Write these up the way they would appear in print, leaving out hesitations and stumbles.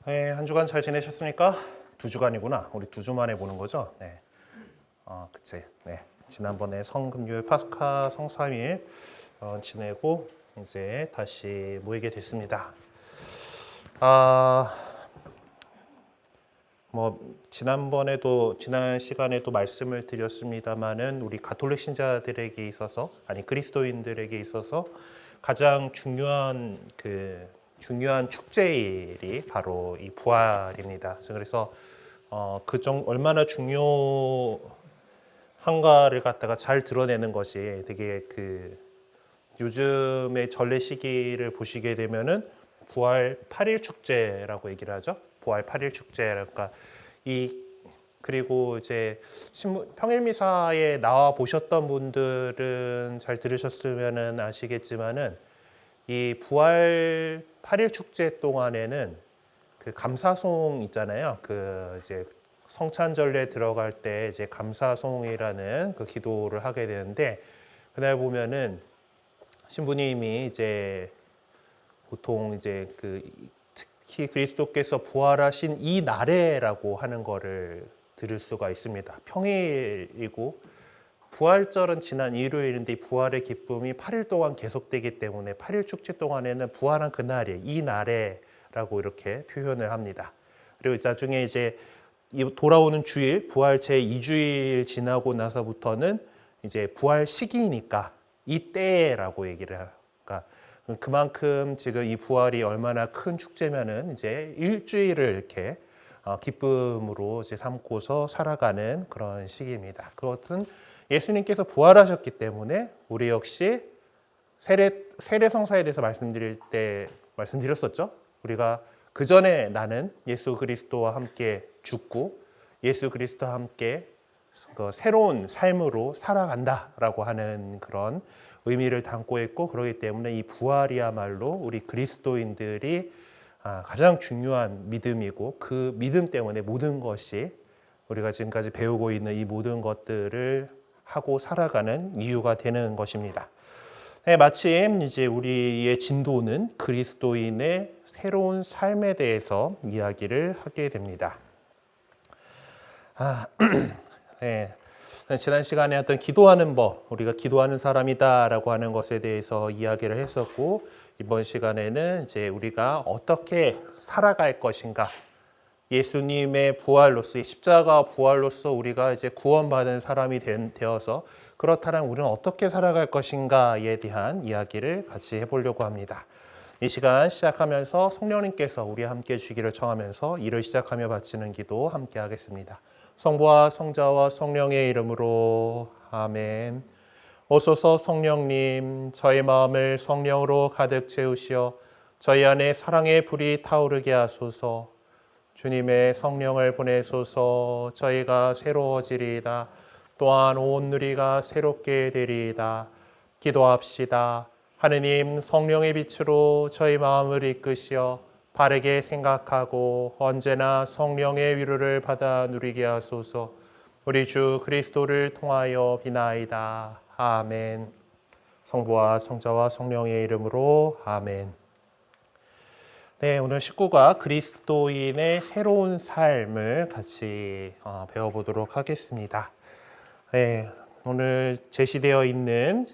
네, 한 주간 잘 지내셨습니까? 두 주간이구나. 우리 두 주 만에 보는 거죠? 네. 그치. 네. 지난번에 성금요일 파스카 성삼일 지내고 이제 다시 모이게 됐습니다. 지난번에도 지난 시간에도 말씀을 드렸습니다만은 우리 가톨릭 신자들에게 있어서 그리스도인들에게 있어서 가장 중요한 축제일이 바로 이 부활입니다. 그래서 얼마나 중요한가를 갖다가 잘 드러내는 것이 되게 요즘의 전래 시기를 보시게 되면은 부활 8일 축제라고 얘기를 하죠. 부활 8일 축제. 그러니까 그리고 이제 평일 미사에 나와 보셨던 분들은 잘 들으셨으면은 아시겠지만은 이 부활 8일 축제 동안에는 그 감사송 있잖아요. 이제 성찬절례 들어갈 때 이제 감사송이라는 그 기도를 하게 되는데 그날 보면은 신부님이 이제 보통 이제 특히 그리스도께서 부활하신 이 날에라고 하는 거를 들을 수가 있습니다. 평일이고 부활절은 지난 일요일인데 부활의 기쁨이 8일 동안 계속되기 때문에 8일 축제 동안에는 부활한 그날이 이 날에라고 이렇게 표현을 합니다. 그리고 나중에 이제 돌아오는 주일, 부활 제2주일 지나고 나서부터는 이제 부활 시기니까 이때라고 얘기를 해요. 그러니까 그만큼 지금 이 부활이 얼마나 큰 축제면은 이제 일주일을 이렇게 기쁨으로 이제 삼고서 살아가는 그런 시기입니다. 그것은 예수님께서 부활하셨기 때문에 우리 역시 세례성사에 대해서 말씀드렸었죠. 우리가 그 전에 나는 예수 그리스도와 함께 죽고 예수 그리스도와 함께 새로운 삶으로 살아간다라고 하는 그런 의미를 담고 있고 그렇기 때문에 이 부활이야말로 우리 그리스도인들이 가장 중요한 믿음이고 그 믿음 때문에 모든 것이 우리가 지금까지 배우고 있는 이 모든 것들을 하고 살아가는 이유가 되는 것입니다. 네, 마침 이제 우리의 진도는 그리스도인의 새로운 삶에 대해서 이야기를 하게 됩니다. 네. 지난 시간에 어떤 기도하는 법, 우리가 기도하는 사람이다라고 하는 것에 대해서 이야기를 했었고 이번 시간에는 이제 우리가 어떻게 살아갈 것인가, 예수님의 부활로서 십자가 부활로서 우리가 이제 구원받은 사람이 되어서 그렇다면 우리는 어떻게 살아갈 것인가에 대한 이야기를 같이 해보려고 합니다. 이 시간 시작하면서 성령님께서 우리와 함께 주기를 청하면서 일을 시작하며 바치는 기도 함께 하겠습니다. 성부와 성자와 성령의 이름으로 아멘. 오소서 성령님, 저희 마음을 성령으로 가득 채우시어 저희 안에 사랑의 불이 타오르게 하소서. 주님의 성령을 보내소서. 저희가 새로워지리이다. 또한 온 누리가 새롭게 되리이다. 기도합시다. 하느님, 성령의 빛으로 저희 마음을 이끄시어 바르게 생각하고 언제나 성령의 위로를 받아 누리게 하소서. 우리 주 그리스도를 통하여 비나이다. 아멘. 성부와 성자와 성령의 이름으로 아멘. 네, 오늘 19가 그리스도인의 새로운 삶을 같이 배워보도록 하겠습니다. 네, 오늘 제시되어 있는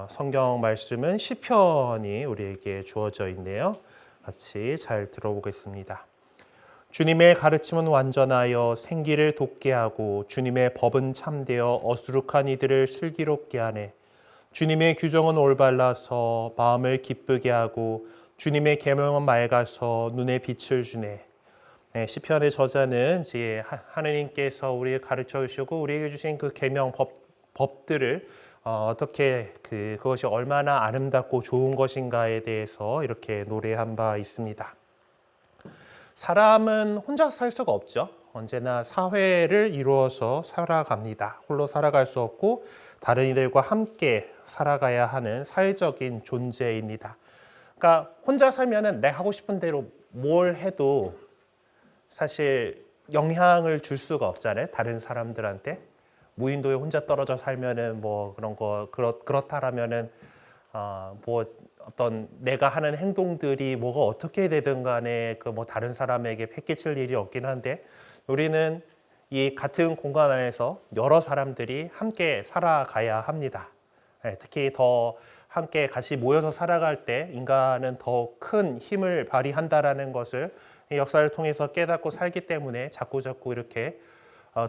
성경 말씀은 시편이 우리에게 주어져 있네요. 같이 잘 들어보겠습니다. 주님의 가르침은 완전하여 생기를 돋게 하고 주님의 법은 참되어 어수룩한 이들을 슬기롭게 하네. 주님의 규정은 올바라서 마음을 기쁘게 하고 주님의 계명은 맑아서 눈에 빛을 주네. 네, 시편의 저자는 이제 하느님께서 우리에게 가르쳐 주시고 우리에게 주신 그 계명 법들을 어떻게 그것이 얼마나 아름답고 좋은 것인가에 대해서 이렇게 노래한 바 있습니다. 사람은 혼자 살 수가 없죠. 언제나 사회를 이루어서 살아갑니다. 홀로 살아갈 수 없고 다른 이들과 함께 살아가야 하는 사회적인 존재입니다. 그러니까 혼자 살면은 내가 하고 싶은 대로 뭘 해도 사실 영향을 줄 수가 없잖아요. 다른 사람들한테. 무인도에 혼자 떨어져 살면은 뭐 그런 거 그렇다라면은 어떤 내가 하는 행동들이 뭐가 어떻게 되든 간에 그 뭐 다른 사람에게 패끼칠 일이 없긴 한데 우리는 이 같은 공간 안에서 여러 사람들이 함께 살아가야 합니다. 특히 더 함께 같이 모여서 살아갈 때 인간은 더 큰 힘을 발휘한다라는 것을 이 역사를 통해서 깨닫고 살기 때문에 자꾸 이렇게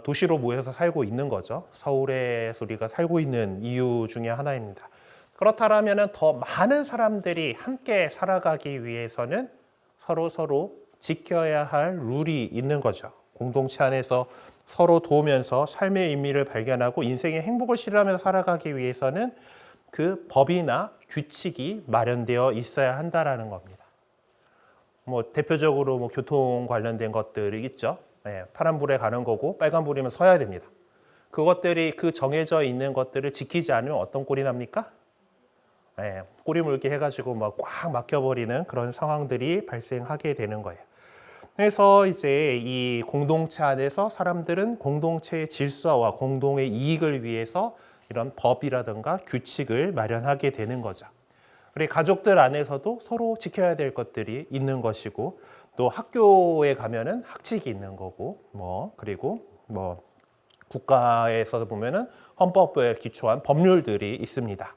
도시로 모여서 살고 있는 거죠. 서울에서 우리가 살고 있는 이유 중에 하나입니다. 그렇다면 더 많은 사람들이 함께 살아가기 위해서는 서로 지켜야 할 룰이 있는 거죠. 공동체 안에서 서로 도우면서 삶의 의미를 발견하고 인생의 행복을 실현하면서 살아가기 위해서는 그 법이나 규칙이 마련되어 있어야 한다라는 겁니다. 뭐 대표적으로 뭐 교통 관련된 것들이 있죠. 파란불에 가는 거고 빨간불이면 서야 됩니다. 그것들이 그 정해져 있는 것들을 지키지 않으면 어떤 꼴이 납니까? 꼬리 물기 해가지고 막 꽉 막혀버리는 그런 상황들이 발생하게 되는 거예요. 그래서 이제 이 공동체 안에서 사람들은 공동체의 질서와 공동의 이익을 위해서 이런 법이라든가 규칙을 마련하게 되는 거죠. 우리 가족들 안에서도 서로 지켜야 될 것들이 있는 것이고 또 학교에 가면은 학칙이 있는 거고 그리고 국가에서 보면은 헌법에 기초한 법률들이 있습니다.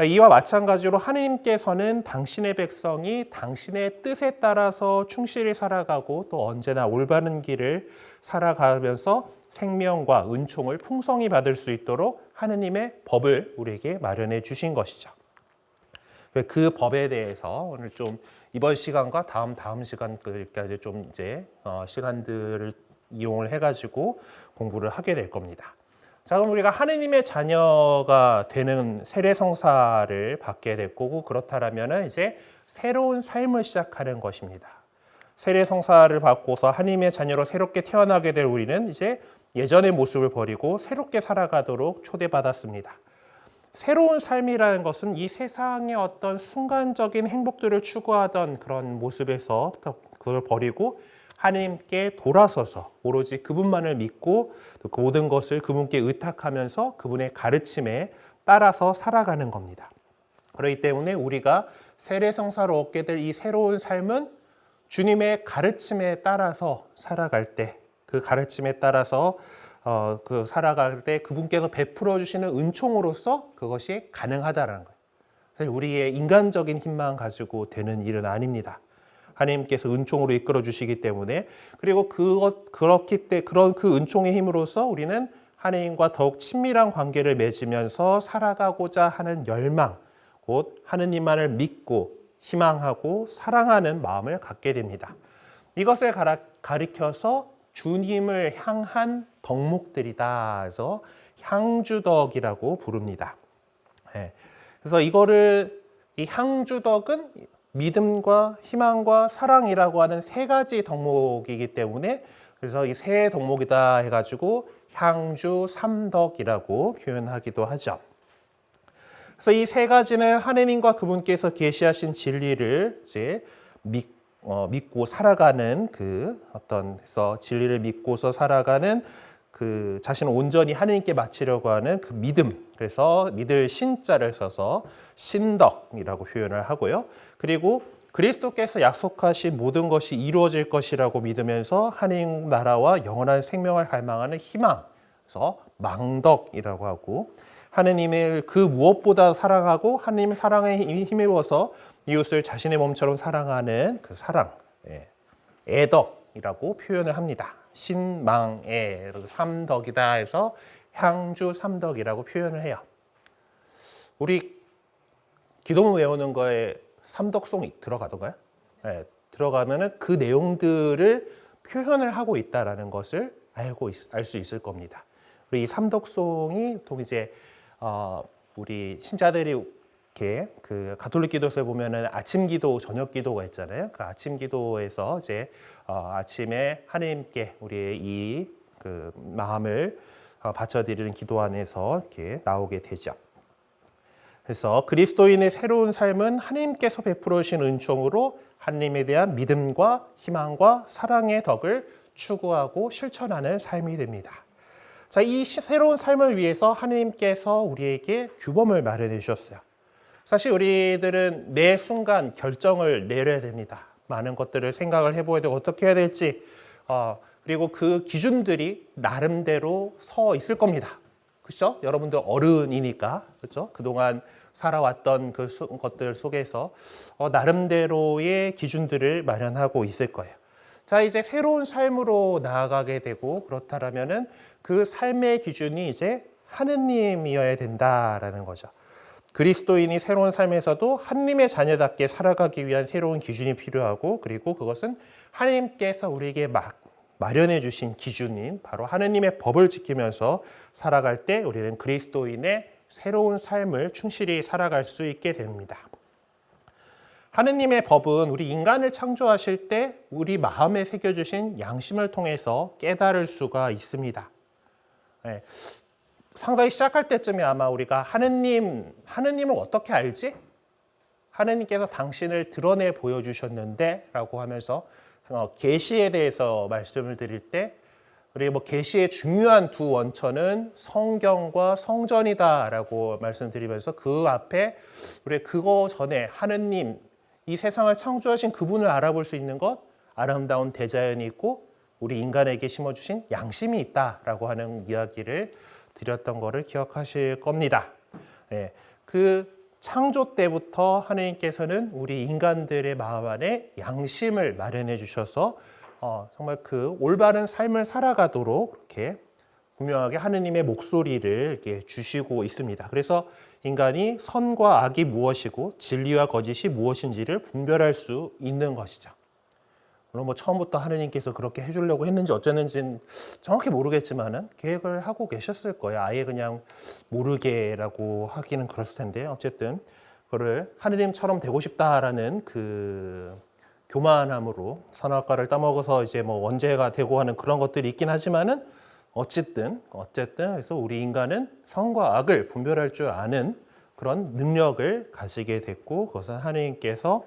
이와 마찬가지로 하느님께서는 당신의 백성이 당신의 뜻에 따라서 충실히 살아가고 또 언제나 올바른 길을 살아가면서 생명과 은총을 풍성히 받을 수 있도록 하느님의 법을 우리에게 마련해 주신 것이죠. 그 법에 대해서 오늘 좀 이번 시간과 다음 시간까지 좀 이제 시간들을 이용을 해가지고 공부를 하게 될 겁니다. 자, 그럼 우리가 하느님의 자녀가 되는 세례성사를 받게 될 거고 그렇다면은 이제 새로운 삶을 시작하는 것입니다. 세례성사를 받고서 하느님의 자녀로 새롭게 태어나게 될 우리는 이제 예전의 모습을 버리고 새롭게 살아가도록 초대받았습니다. 새로운 삶이라는 것은 이 세상의 어떤 순간적인 행복들을 추구하던 그런 모습에서 그걸 버리고 하나님께 돌아서서 오로지 그분만을 믿고 또 그 모든 것을 그분께 의탁하면서 그분의 가르침에 따라서 살아가는 겁니다. 그렇기 때문에 우리가 세례성사로 얻게 될 이 새로운 삶은 주님의 가르침에 따라서 살아갈 때, 그 가르침에 따라서 살아갈 때 그분께서 베풀어 주시는 은총으로서 그것이 가능하다라는 거예요. 사실 우리의 인간적인 힘만 가지고 되는 일은 아닙니다. 하나님께서 은총으로 이끌어 주시기 때문에 그리고 그렇기 때문에 그런 그 은총의 힘으로써 우리는 하나님과 더욱 친밀한 관계를 맺으면서 살아가고자 하는 열망, 곧 하느님만을 믿고 희망하고 사랑하는 마음을 갖게 됩니다. 이것을 가리켜서 주님을 향한 덕목들이다. 그래서 향주덕이라고 부릅니다. 그래서 이 향주덕은 믿음과 희망과 사랑이라고 하는 세 가지 덕목이기 때문에 그래서 이 세 덕목이다 해가지고 향주 삼덕이라고 표현하기도 하죠. 그래서 이 세 가지는 하나님과 그분께서 계시하신 진리를 이제 믿고 살아가는 그래서 진리를 믿고서 살아가는 그 자신을 온전히 하나님께 바치려고 하는 그 믿음, 그래서 믿을 신자를 써서 신덕이라고 표현을 하고요. 그리고 그리스도께서 약속하신 모든 것이 이루어질 것이라고 믿으면서 하나님 나라와 영원한 생명을 갈망하는 희망, 그래서 망덕이라고 하고 하느님을 그 무엇보다 사랑하고 하느님의 사랑에 힘입어서 이웃을 자신의 몸처럼 사랑하는 그 사랑, 애덕이라고 표현을 합니다. 신망애 삼덕이다 해서 향주 삼덕이라고 표현을 해요. 우리 기도문 외우는 거에 삼덕송이 들어가던가요? 들어가면은 그 내용들을 표현을 하고 있다라는 것을 알 수 있을 겁니다. 우리 이 삼덕송이 또 이제 우리 신자들이 이렇게 그 가톨릭 기도서에 보면은 아침 기도, 저녁 기도가 있잖아요. 그 아침 기도에서 이제 아침에 하나님께 우리의 이 그 마음을 바쳐드리는 기도 안에서 이렇게 나오게 되죠. 그래서 그리스도인의 새로운 삶은 하나님께서 베풀어 주신 은총으로 하나님에 대한 믿음과 희망과 사랑의 덕을 추구하고 실천하는 삶이 됩니다. 자, 이 새로운 삶을 위해서 하나님께서 우리에게 규범을 마련해 주셨어요. 사실 우리들은 매 순간 결정을 내려야 됩니다. 많은 것들을 생각을 해봐야 되고 어떻게 해야 될지 그리고 그 기준들이 나름대로 서 있을 겁니다. 그렇죠? 여러분들 어른이니까 그렇죠? 그동안 살아왔던 것들 속에서 나름대로의 기준들을 마련하고 있을 거예요. 자, 이제 새로운 삶으로 나아가게 되고 그렇다라면은 그 삶의 기준이 이제 하느님이어야 된다라는 거죠. 그리스도인이 새로운 삶에서도 하느님의 자녀답게 살아가기 위한 새로운 기준이 필요하고 그리고 그것은 하나님께서 우리에게 마련해 주신 기준인 바로 하느님의 법을 지키면서 살아갈 때 우리는 그리스도인의 새로운 삶을 충실히 살아갈 수 있게 됩니다. 하느님의 법은 우리 인간을 창조하실 때 우리 마음에 새겨주신 양심을 통해서 깨달을 수가 있습니다. 네. 상당히 시작할 때쯤에 아마 우리가 하느님을 어떻게 알지? 하느님께서 당신을 드러내 보여주셨는데 라고 하면서 계시에 대해서 말씀을 드릴 때 우리 계시의 중요한 두 원천은 성경과 성전이다라고 말씀드리면서 그 앞에 우리 그거 전에 하느님 이 세상을 창조하신 그분을 알아볼 수 있는 것 아름다운 대자연이 있고 우리 인간에게 심어주신 양심이 있다라고 하는 이야기를 드렸던 것을 기억하실 겁니다. 네, 그 창조 때부터 하나님께서는 우리 인간들의 마음 안에 양심을 마련해 주셔서 정말 그 올바른 삶을 살아가도록 이렇게 분명하게 하느님의 목소리를 이렇게 주시고 있습니다. 그래서 인간이 선과 악이 무엇이고 진리와 거짓이 무엇인지를 분별할 수 있는 것이죠. 물론 처음부터 하느님께서 그렇게 해주려고 했는지 어쩌는지는 정확히 모르겠지만은 계획을 하고 계셨을 거예요. 아예 그냥 모르게라고 하기는 그랬을 텐데 어쨌든 그거를 하느님처럼 되고 싶다라는 그 교만함으로 선악과를 따먹어서 이제 원죄가 되고 하는 그런 것들이 있긴 하지만은 어쨌든 그래서 우리 인간은 선과 악을 분별할 줄 아는 그런 능력을 가지게 됐고 그것은 하느님께서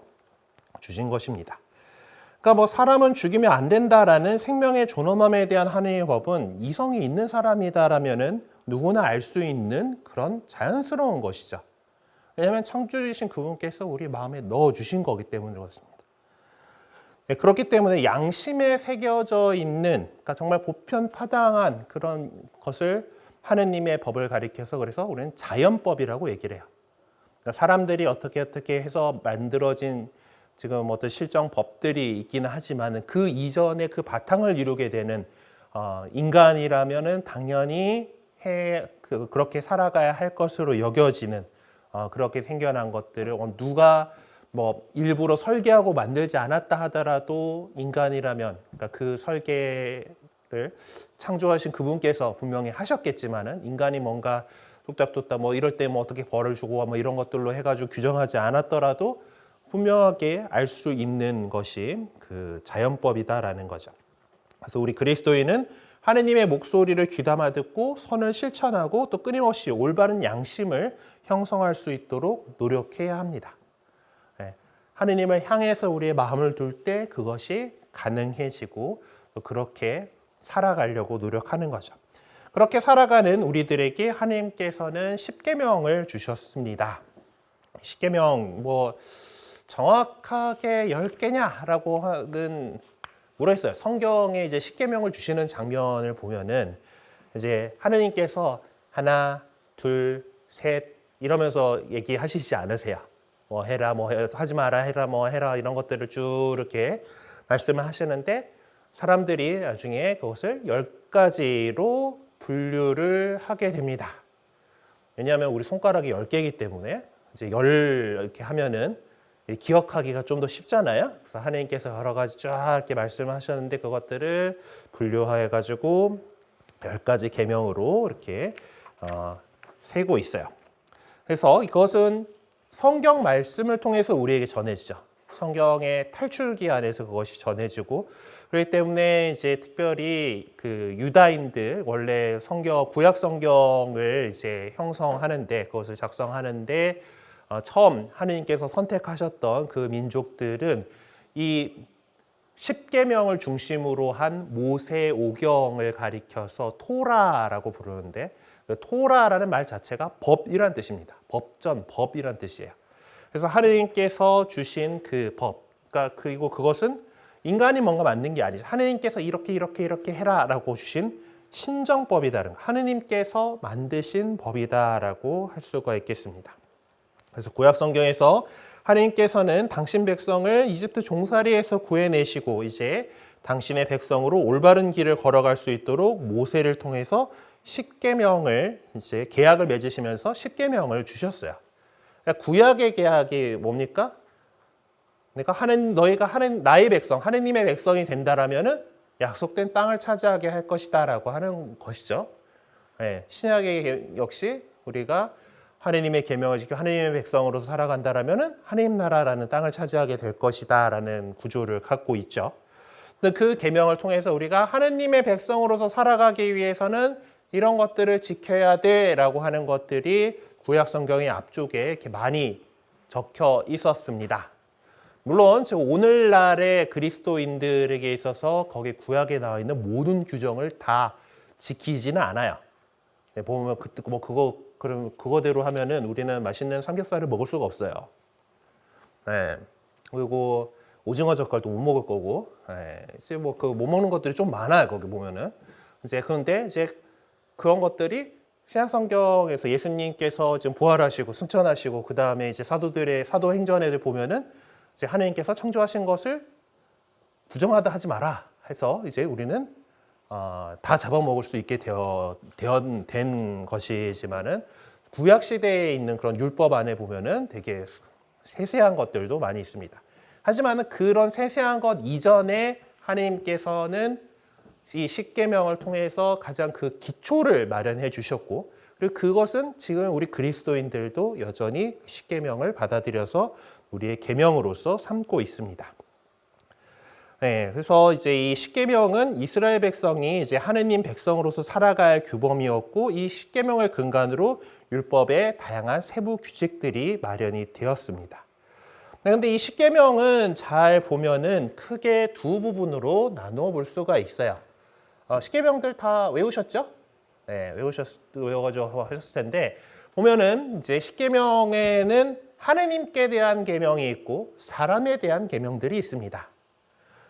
주신 것입니다. 그러니까 사람은 죽이면 안 된다라는 생명의 존엄함에 대한 하느님의 법은 이성이 있는 사람이다라면은 누구나 알 수 있는 그런 자연스러운 것이죠. 왜냐하면 창조주신 그분께서 우리 마음에 넣어주신 거기 때문에 그렇습니다. 네, 그렇기 때문에 양심에 새겨져 있는 그러니까 정말 보편타당한 그런 것을 하느님의 법을 가리켜서 그래서 우리는 자연법이라고 얘기를 해요. 그러니까 사람들이 어떻게 해서 만들어진 지금 어떤 실정 법들이 있기는 하지만 그 이전에 그 바탕을 이루게 되는 인간이라면은 당연히 그렇게 살아가야 할 것으로 여겨지는 그렇게 생겨난 것들을 누가 일부러 설계하고 만들지 않았다 하더라도 인간이라면 그러니까 그 설계를 창조하신 그분께서 분명히 하셨겠지만은 인간이 뭔가 뚝딱뚝딱 이럴 때 어떻게 벌을 주고 이런 것들로 해가지고 규정하지 않았더라도 분명하게 알 수 있는 것이 그 자연법이다라는 거죠. 그래서 우리 그리스도인은 하느님의 목소리를 귀담아 듣고 선을 실천하고 또 끊임없이 올바른 양심을 형성할 수 있도록 노력해야 합니다. 네. 하느님을 향해서 우리의 마음을 둘 때 그것이 가능해지고 또 그렇게 살아가려고 노력하는 거죠. 그렇게 살아가는 우리들에게 하느님께서는 십계명을 주셨습니다. 십계명 정확하게 10개냐라고 하는 모르겠어요. 성경에 이제 십계명을 주시는 장면을 보면은 이제 하느님께서 하나, 둘, 셋 이러면서 얘기하시지 않으세요. 해라, 하지 마라, 해라, 해라 이런 것들을 쭉 이렇게 말씀을 하시는데 사람들이 나중에 그것을 10가지로 분류를 하게 됩니다. 왜냐하면 우리 손가락이 10개이기 때문에 이제 10 이렇게 하면은 기억하기가 좀 더 쉽잖아요. 그래서 하나님께서 여러 가지 쫙 이렇게 말씀하셨는데 그것들을 분류해 가지고 10가지 계명으로 이렇게 세고 있어요. 그래서 이것은 성경 말씀을 통해서 우리에게 전해지죠. 성경의 탈출기 안에서 그것이 전해지고 그렇기 때문에 이제 특별히 그 유다인들 원래 구약 성경을 이제 형성하는데 그것을 작성하는데 처음 하느님께서 선택하셨던 그 민족들은 이 십계명을 중심으로 한 모세오경을 가리켜서 토라라고 부르는데 토라라는 말 자체가 법이란 뜻입니다. 법이란 뜻이에요. 그래서 하느님께서 주신 그 법, 그러니까 그리고 그것은 인간이 뭔가 만든 게 아니죠. 하느님께서 이렇게 해라라고 주신 신정법이다. 하느님께서 만드신 법이다라고 할 수가 있겠습니다. 그래서 구약 성경에서 하느님께서는 당신 백성을 이집트 종살이에서 구해내시고 이제 당신의 백성으로 올바른 길을 걸어갈 수 있도록 모세를 통해서 십계명을 이제 계약을 맺으시면서 십계명을 주셨어요. 그러니까 구약의 계약이 뭡니까? 그러니까 너희가 나의 백성, 하느님의 백성이 된다라면은 약속된 땅을 차지하게 할 것이다라고 하는 것이죠. 네, 신약의 역시 우리가 하느님의 계명을 지켜 하느님의 백성으로서 살아간다라면은 하느님 나라라는 땅을 차지하게 될 것이다라는 구조를 갖고 있죠. 그 계명을 통해서 우리가 하느님의 백성으로서 살아가기 위해서는 이런 것들을 지켜야 돼라고 하는 것들이 구약 성경의 앞쪽에 이렇게 많이 적혀 있었습니다. 물론 오늘날의 그리스도인들에게 있어서 거기 구약에 나와 있는 모든 규정을 다 지키지는 않아요. 보면 그럼 그거대로 하면은 우리는 맛있는 삼겹살을 먹을 수가 없어요. 네. 그리고 오징어 젓갈도 못 먹을 거고, 이제 못 먹는 것들이 좀 많아요. 거기 보면은 그런데 그런 것들이 신약 성경에서 예수님께서 지금 부활하시고 승천하시고 그 다음에 이제 사도들의 사도행전에 보면은 이제 하느님께서 창조하신 것을 부정하다 하지 마라 해서 이제 우리는 다 잡아먹을 수 있게 된 것이지만은 구약 시대에 있는 그런 율법 안에 보면은 되게 세세한 것들도 많이 있습니다. 하지만은 그런 세세한 것 이전에 하느님께서는 이 십계명을 통해서 가장 그 기초를 마련해 주셨고, 그리고 그것은 지금 우리 그리스도인들도 여전히 십계명을 받아들여서 우리의 계명으로서 삼고 있습니다. 네, 그래서 이제 이 십계명은 이스라엘 백성이 이제 하느님 백성으로서 살아갈 규범이었고, 이 십계명을 근간으로 율법의 다양한 세부 규칙들이 마련이 되었습니다. 그런데 이 십계명은 잘 보면은 크게 두 부분으로 나누어 볼 수가 있어요. 십계명들 다 외우셨죠? 네, 외워가지고 하셨을 텐데 보면은 이제 십계명에는 하느님께 대한 계명이 있고 사람에 대한 계명들이 있습니다.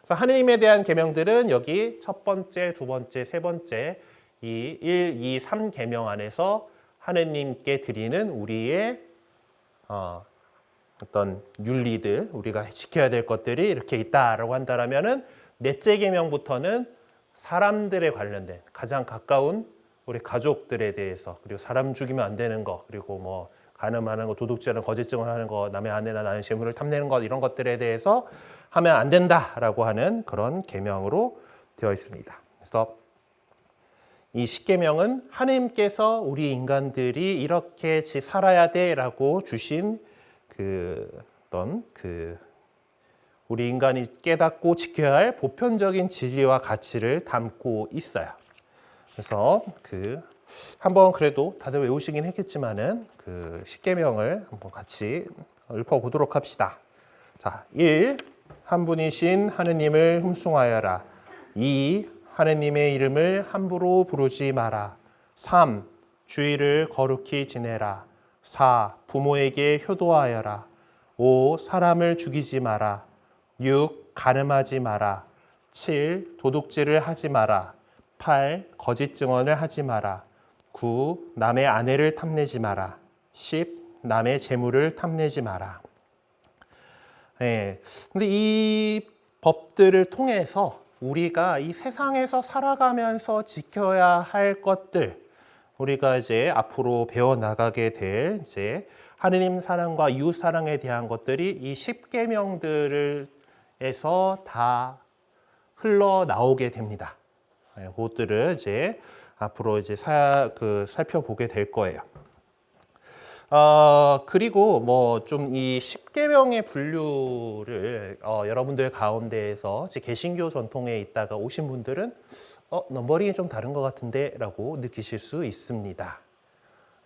그래서 하느님에 대한 계명들은 여기 첫 번째, 두 번째, 세 번째 이 1, 2, 3 계명 안에서 하느님께 드리는 우리의 어떤 윤리들, 우리가 지켜야 될 것들이 이렇게 있다라고 한다라면은 넷째 계명부터는 사람들에 관련된 가장 가까운 우리 가족들에 대해서, 그리고 사람 죽이면 안 되는 거, 그리고 뭐 간음하는 거, 도둑질하는 거, 거짓 증언하는 거, 남의 아내나 남의 재물을 탐내는 것, 이런 것들에 대해서 하면 안 된다라고 하는 그런 계명으로 되어 있습니다. 그래서 이 십계명은 하느님께서 우리 인간들이 이렇게 살아야 돼라고 주신 우리 인간이 깨닫고 지켜야 할 보편적인 진리와 가치를 담고 있어요. 그래서 한번 그래도 다들 외우시긴 했겠지만은 십계명을 한번 같이 읊어보도록 합시다. 자, 1. 한 분이신 하느님을 흠숭하여라. 2. 하느님의 이름을 함부로 부르지 마라. 3. 주의를 거룩히 지내라. 4. 부모에게 효도하여라. 5. 사람을 죽이지 마라. 6. 간음하지 마라. 7. 도둑질을 하지 마라. 8. 거짓 증언을 하지 마라. 9. 남의 아내를 탐내지 마라. 10. 남의 재물을 탐내지 마라. 네. 근데 이 법들을 통해서 우리가 이 세상에서 살아가면서 지켜야 할 것들, 우리가 이제 앞으로 배워 나가게 될 이제 하느님 사랑과 이웃 사랑에 대한 것들이 이 십계명들에서 다 흘러 나오게 됩니다. 그것들을 이제 앞으로 이제 살펴보게 될 거예요. 그리고 뭐 좀 이 십계명의 분류를 여러분들 가운데에서 개신교 전통에 있다가 오신 분들은 넘버링이 좀 다른 것 같은데라고 느끼실 수 있습니다.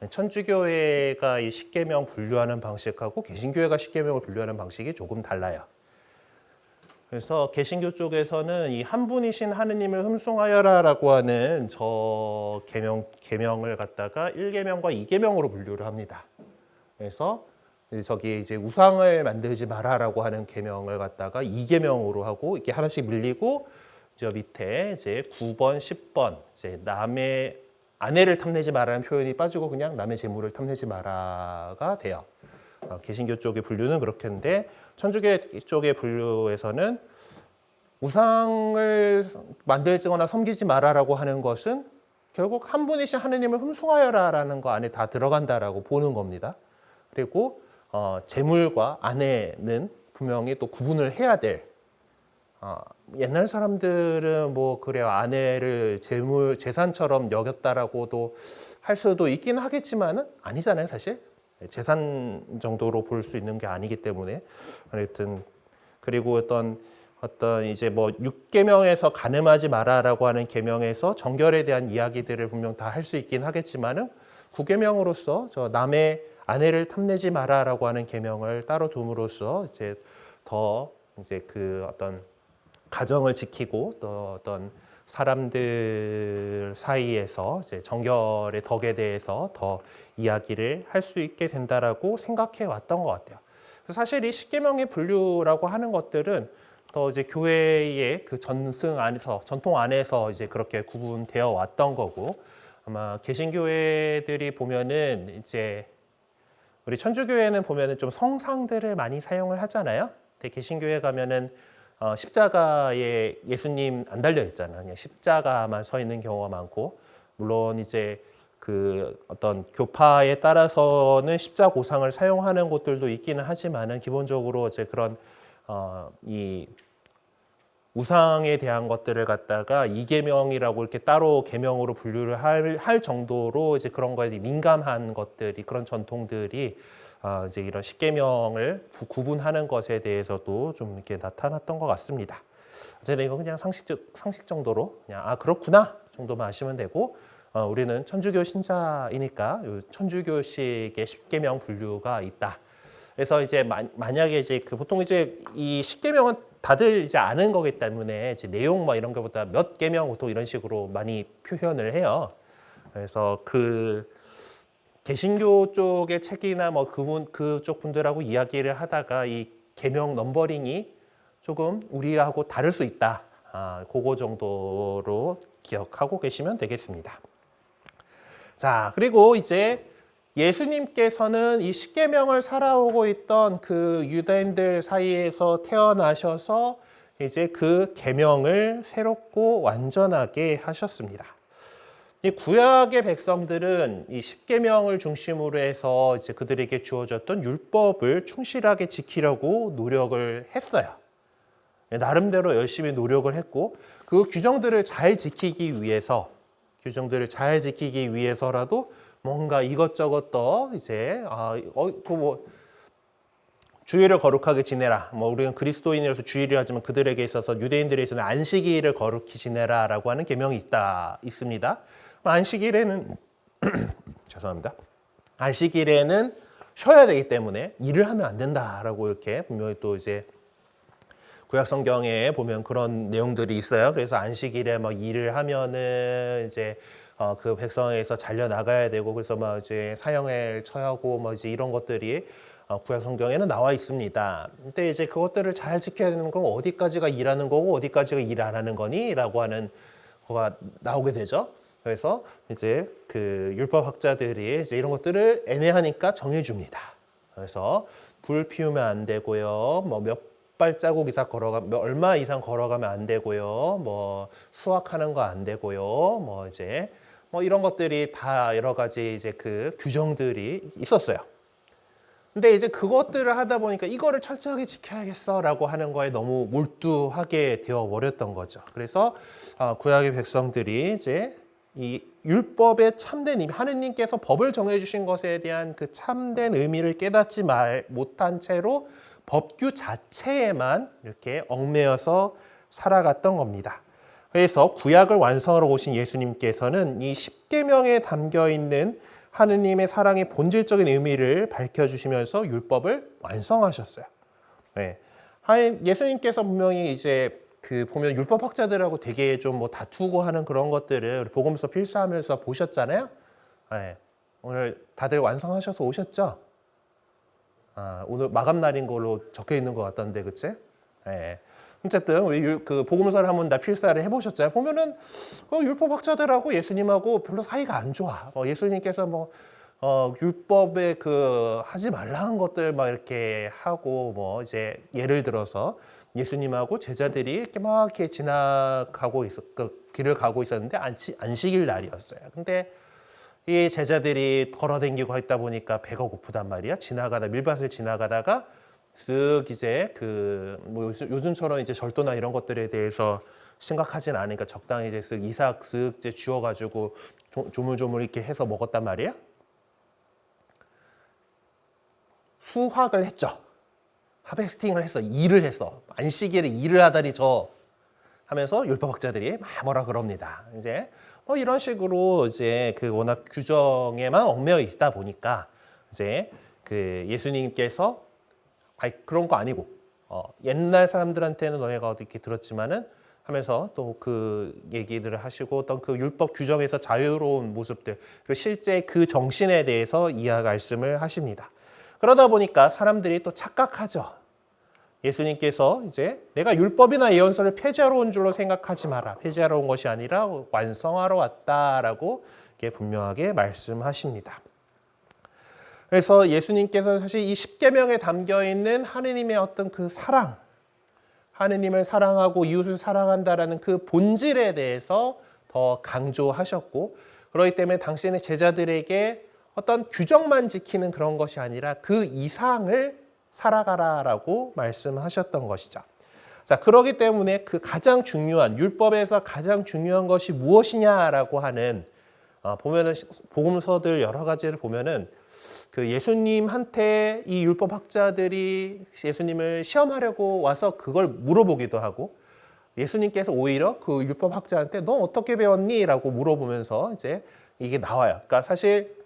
천주교회가 이 십계명 분류하는 방식하고 개신교회가 십계명을 분류하는 방식이 조금 달라요. 그래서 개신교 쪽에서는 이 한 분이신 하느님을 흠숭하여라라고 하는 저 계명을 갖다가 1계명과 2계명으로 분류를 합니다. 그래서 저기 이제 우상을 만들지 마라라고 하는 계명을 갖다가 2계명으로 하고 이렇게 하나씩 밀리고 저 밑에 이제 9번, 10번 이제 남의 아내를 탐내지 마라는 표현이 빠지고 그냥 남의 재물을 탐내지 마라가 돼요. 개신교 쪽의 분류는 그렇겠는데 천주교 쪽의 분류에서는 우상을 만들거나 섬기지 마라라고 하는 것은 결국 한 분이신 하느님을 흠숭하여라라는 거 안에 다 들어간다라고 보는 겁니다. 그리고 재물과 아내는 분명히 또 구분을 해야 될. 옛날 사람들은 뭐 그래요, 아내를 재산처럼 여겼다라고도 할 수도 있긴 하겠지만은 아니잖아요, 사실. 재산 정도로 볼 수 있는 게 아니기 때문에. 하여튼 그리고 어떤 이제 뭐 6계명에서 간음하지 마라라고 하는 계명에서 정결에 대한 이야기들을 분명 다 할 수 있긴 하겠지만은 9계명으로서 저 남의 아내를 탐내지 마라라고 하는 계명을 따로 둠으로써 이제 더 이제 그 어떤 가정을 지키고 또 어떤 사람들 사이에서 이제 정결의 덕에 대해서 더 이야기를 할 수 있게 된다라고 생각해 왔던 것 같아요. 사실 이 십계명의 분류라고 하는 것들은 더 이제 교회의 그 전통 안에서 이제 그렇게 구분되어 왔던 거고, 아마 개신교회들이 보면은 이제 우리 천주교회는 보면은 좀 성상들을 많이 사용을 하잖아요. 근데 개신교회 가면은 십자가에 예수님 안 달려 있잖아요. 그냥 십자가만 서 있는 경우가 많고, 물론 이제 그 어떤 교파에 따라서는 십자고상을 사용하는 곳들도 있기는 하지만은 기본적으로 이제 그런 이 우상에 대한 것들을 갖다가 이계명이라고 이렇게 따로 계명으로 분류를 할 정도로 이제 그런 거에 민감한 것들이, 그런 전통들이 이제 이런 십계명을 구분하는 것에 대해서도 좀 이렇게 나타났던 것 같습니다. 어쨌든 이거 그냥 상식 정도로 그냥 그렇구나 정도만 아시면 되고, 우리는 천주교 신자이니까 천주교식의 십계명 분류가 있다. 그래서 이제 만약에 이제 보통 이제 이 십계명은 다들 이제 아는 거기 때문에 이제 내용 뭐 이런 것보다 몇 계명 보통 이런 식으로 많이 표현을 해요. 그래서 그 개신교 쪽의 책이나 뭐 그쪽 분들하고 이야기를 하다가 이 계명 넘버링이 조금 우리하고 다를 수 있다. 그거 정도로 기억하고 계시면 되겠습니다. 자, 그리고 이제 예수님께서는 이 십계명을 살아오고 있던 그 유대인들 사이에서 태어나셔서 이제 그 계명을 새롭고 완전하게 하셨습니다. 이 구약의 백성들은 이 십계명을 중심으로 해서 이제 그들에게 주어졌던 율법을 충실하게 지키려고 노력을 했어요. 나름대로 열심히 노력을 했고, 그 규정들을 잘 지키기 위해서라도 뭔가 이것저것 더 이제 주일을 거룩하게 지내라. 뭐 우리는 그리스도인이라서 주일을 하지만 그들에게 있어서 유대인들에게서는 안식일을 거룩히 지내라라고 하는 계명이 있습니다. 안식일에는 죄송합니다. 안식일에는 쉬어야 되기 때문에 일을 하면 안 된다라고 이렇게 분명히 또 이제 구약 성경에 보면 그런 내용들이 있어요. 그래서 안식일에 막 일을 하면은 이제 그 백성에서 잘려 나가야 되고, 그래서 막 이제 사형에 처하고 뭐 이제 이런 것들이 구약 성경에는 나와 있습니다. 근데 이제 그것들을 잘 지켜야 되는 건 어디까지가 일하는 거고 어디까지가 일 안 하는 거니라고 하는 거가 나오게 되죠. 그래서 이제 그 율법학자들이 이제 이런 것들을 애매하니까 정해줍니다. 그래서 불 피우면 안 되고요. 뭐 몇 발자국 이상 얼마 이상 걸어가면 안 되고요. 뭐 수확하는 거 안 되고요. 뭐 이제 뭐 이런 것들이 다 여러 가지 이제 그 규정들이 있었어요. 근데 이제 그것들을 하다 보니까 이거를 철저하게 지켜야겠어라고 하는 거에 너무 몰두하게 되어 버렸던 거죠. 그래서 구약의 백성들이 이제 이 율법의 참된 의미, 하느님께서 법을 정해주신 것에 대한 그 참된 의미를 깨닫지 못한 채로 법규 자체에만 이렇게 얽매여서 살아갔던 겁니다. 그래서 구약을 완성하러 오신 예수님께서는 이 십계명에 담겨 있는 하느님의 사랑의 본질적인 의미를 밝혀주시면서 율법을 완성하셨어요. 네. 예수님께서 분명히 이제 그 보면 율법학자들하고 되게 좀 뭐 다투고 하는 그런 것들을 복음서 필사하면서 보셨잖아요. 네. 오늘 다들 완성하셔서 오셨죠? 오늘 마감 날인 걸로 적혀 있는 것 같던데, 그치? 예. 어쨌든 우리 그 복음서를 한번 다 필사를 해보셨잖아요. 보면은 율법학자들하고 예수님하고 별로 사이가 안 좋아. 예수님께서 율법에 그 하지 말라는 것들 막 이렇게 하고 이제 예를 들어서 예수님하고 제자들이 이렇게 지나가고 그 길을 가고 있었는데 안식일 날이었어요. 근데 이 제자들이 걸어다니고 있다 보니까 배가 고프단 말이야. 밀밭을 지나가다가 쓱 이제 요즘처럼 이제 절도나 이런 것들에 대해서 심각하진 않으니까 적당히 이제 쓱 이삭 쓱 이제 쥐어가지고 조물조물 이렇게 해서 먹었단 말이야. 수확을 했죠. 하베스팅을 했어. 일을 했어. 안식일에 일을 하다니 하면서 율법학자들이 막 뭐라 그럽니다. 이제 이런 식으로 이제 워낙 규정에만 얽매여 있다 보니까 이제 예수님께서 그런 거 아니고 옛날 사람들한테는 너네가 어떻게 들었지만은 하면서 또 그 얘기들을 하시고 어떤 그 율법 규정에서 자유로운 모습들 그리고 실제 그 정신에 대해서 말씀을 하십니다. 그러다 보니까 사람들이 또 착각하죠. 예수님께서 이제 내가 율법이나 예언서를 폐지하러 온 줄로 생각하지 마라. 폐지하러 온 것이 아니라 완성하러 왔다라고 이렇게 분명하게 말씀하십니다. 그래서 예수님께서 사실 이 십계명에 담겨 있는 하느님의 어떤 그 사랑, 하느님을 사랑하고 이웃을 사랑한다라는 그 본질에 대해서 더 강조하셨고, 그렇기 때문에 당신의 제자들에게 어떤 규정만 지키는 그런 것이 아니라 그 이상을 살아가라라고 말씀하셨던 것이죠. 자, 그렇기 때문에 그 가장 중요한 율법에서 가장 중요한 것이 무엇이냐라고 하는 보면은 복음서들 여러 가지를 보면은 그 예수님한테 이 율법학자들이 예수님을 시험하려고 와서 그걸 물어보기도 하고 예수님께서 오히려 그 율법학자한테 너 어떻게 배웠니? 라고 물어보면서 이제 이게 나와요. 그러니까 사실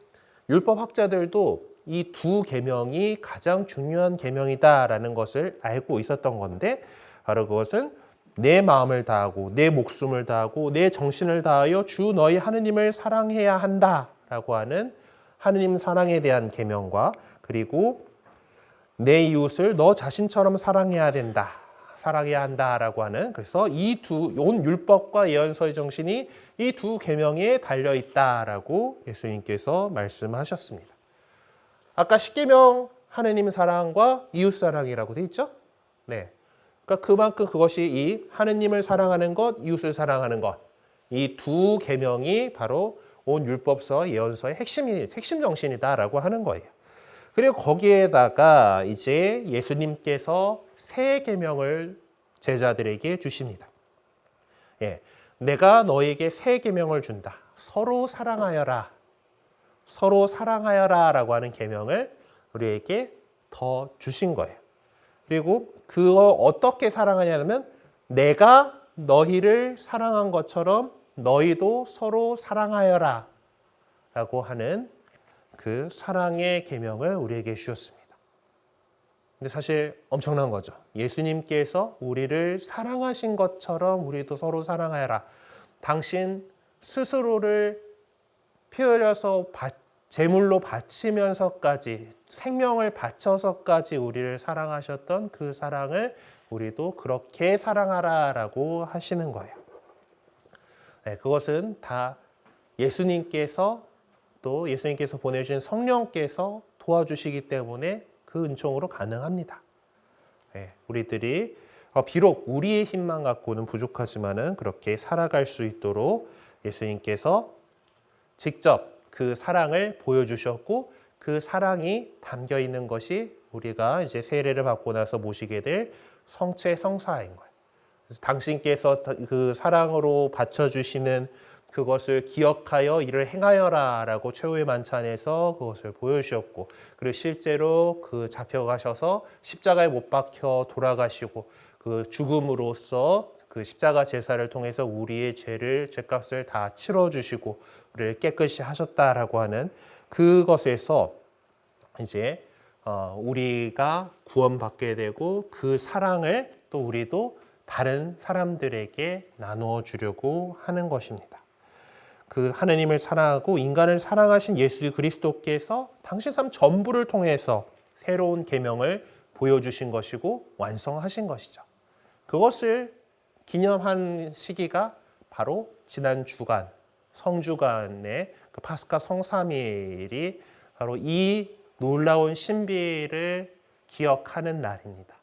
율법학자들도 이 두 계명이 가장 중요한 계명이다라는 것을 알고 있었던 건데 바로 그것은 내 마음을 다하고 내 목숨을 다하고 내 정신을 다하여 주 너희 하느님을 사랑해야 한다라고 하는 하느님 사랑에 대한 계명과 그리고 내 이웃을 너 자신처럼 사랑해야 된다. 사랑해야 한다라고 하는 그래서 온 율법과 예언서의 정신이 이 두 계명에 달려 있다라고 예수님께서 말씀하셨습니다. 아까 십계명 하느님 사랑과 이웃 사랑이라고 돼 있죠? 네. 그러니까 그만큼 그것이 이 하느님을 사랑하는 것, 이웃을 사랑하는 것, 이 두 계명이 바로 온 율법서, 예언서의 핵심 정신이다라고 하는 거예요. 그리고 거기에다가 이제 예수님께서 새 계명을 제자들에게 주십니다. 예, 내가 너에게 새 계명을 준다. 서로 사랑하여라. 서로 사랑하여라라고 하는 계명을 우리에게 더 주신 거예요. 그리고 그거 어떻게 사랑하냐면 내가 너희를 사랑한 것처럼 너희도 서로 사랑하여라 라고 하는 그 사랑의 계명을 우리에게 주셨습니다. 근데 사실 엄청난 거죠. 예수님께서 우리를 사랑하신 것처럼 우리도 서로 사랑하여라. 당신 스스로를 피 흘려서 제물로 바치면서까지 생명을 바쳐서까지 우리를 사랑하셨던 그 사랑을 우리도 그렇게 사랑하라라고 하시는 거예요. 네, 그것은 다 예수님께서 또 예수님께서 보내주신 성령께서 도와주시기 때문에 그 은총으로 가능합니다. 네, 우리들이 비록 우리의 힘만 갖고는 부족하지만은 그렇게 살아갈 수 있도록 예수님께서 직접 그 사랑을 보여주셨고 그 사랑이 담겨 있는 것이 우리가 이제 세례를 받고 나서 모시게 될 성체 성사인 거예요. 그래서 당신께서 그 사랑으로 바쳐주시는 그것을 기억하여 이를 행하여라라고 최후의 만찬에서 그것을 보여주셨고 그리고 실제로 그 잡혀가셔서 십자가에 못 박혀 돌아가시고 그 죽음으로써 그 십자가 제사를 통해서 우리의 죄값을 다 치러주시고 우리를 깨끗이 하셨다라고 하는 그것에서 이제 우리가 구원받게 되고 그 사랑을 또 우리도 다른 사람들에게 나누어 주려고 하는 것입니다. 그 하느님을 사랑하고 인간을 사랑하신 예수 그리스도께서 당신 삶 전부를 통해서 새로운 계명을 보여주신 것이고 완성하신 것이죠. 그것을 기념한 시기가 바로 지난 주간, 성주간의 그 파스카 성삼일이 바로 이 놀라운 신비를 기억하는 날입니다.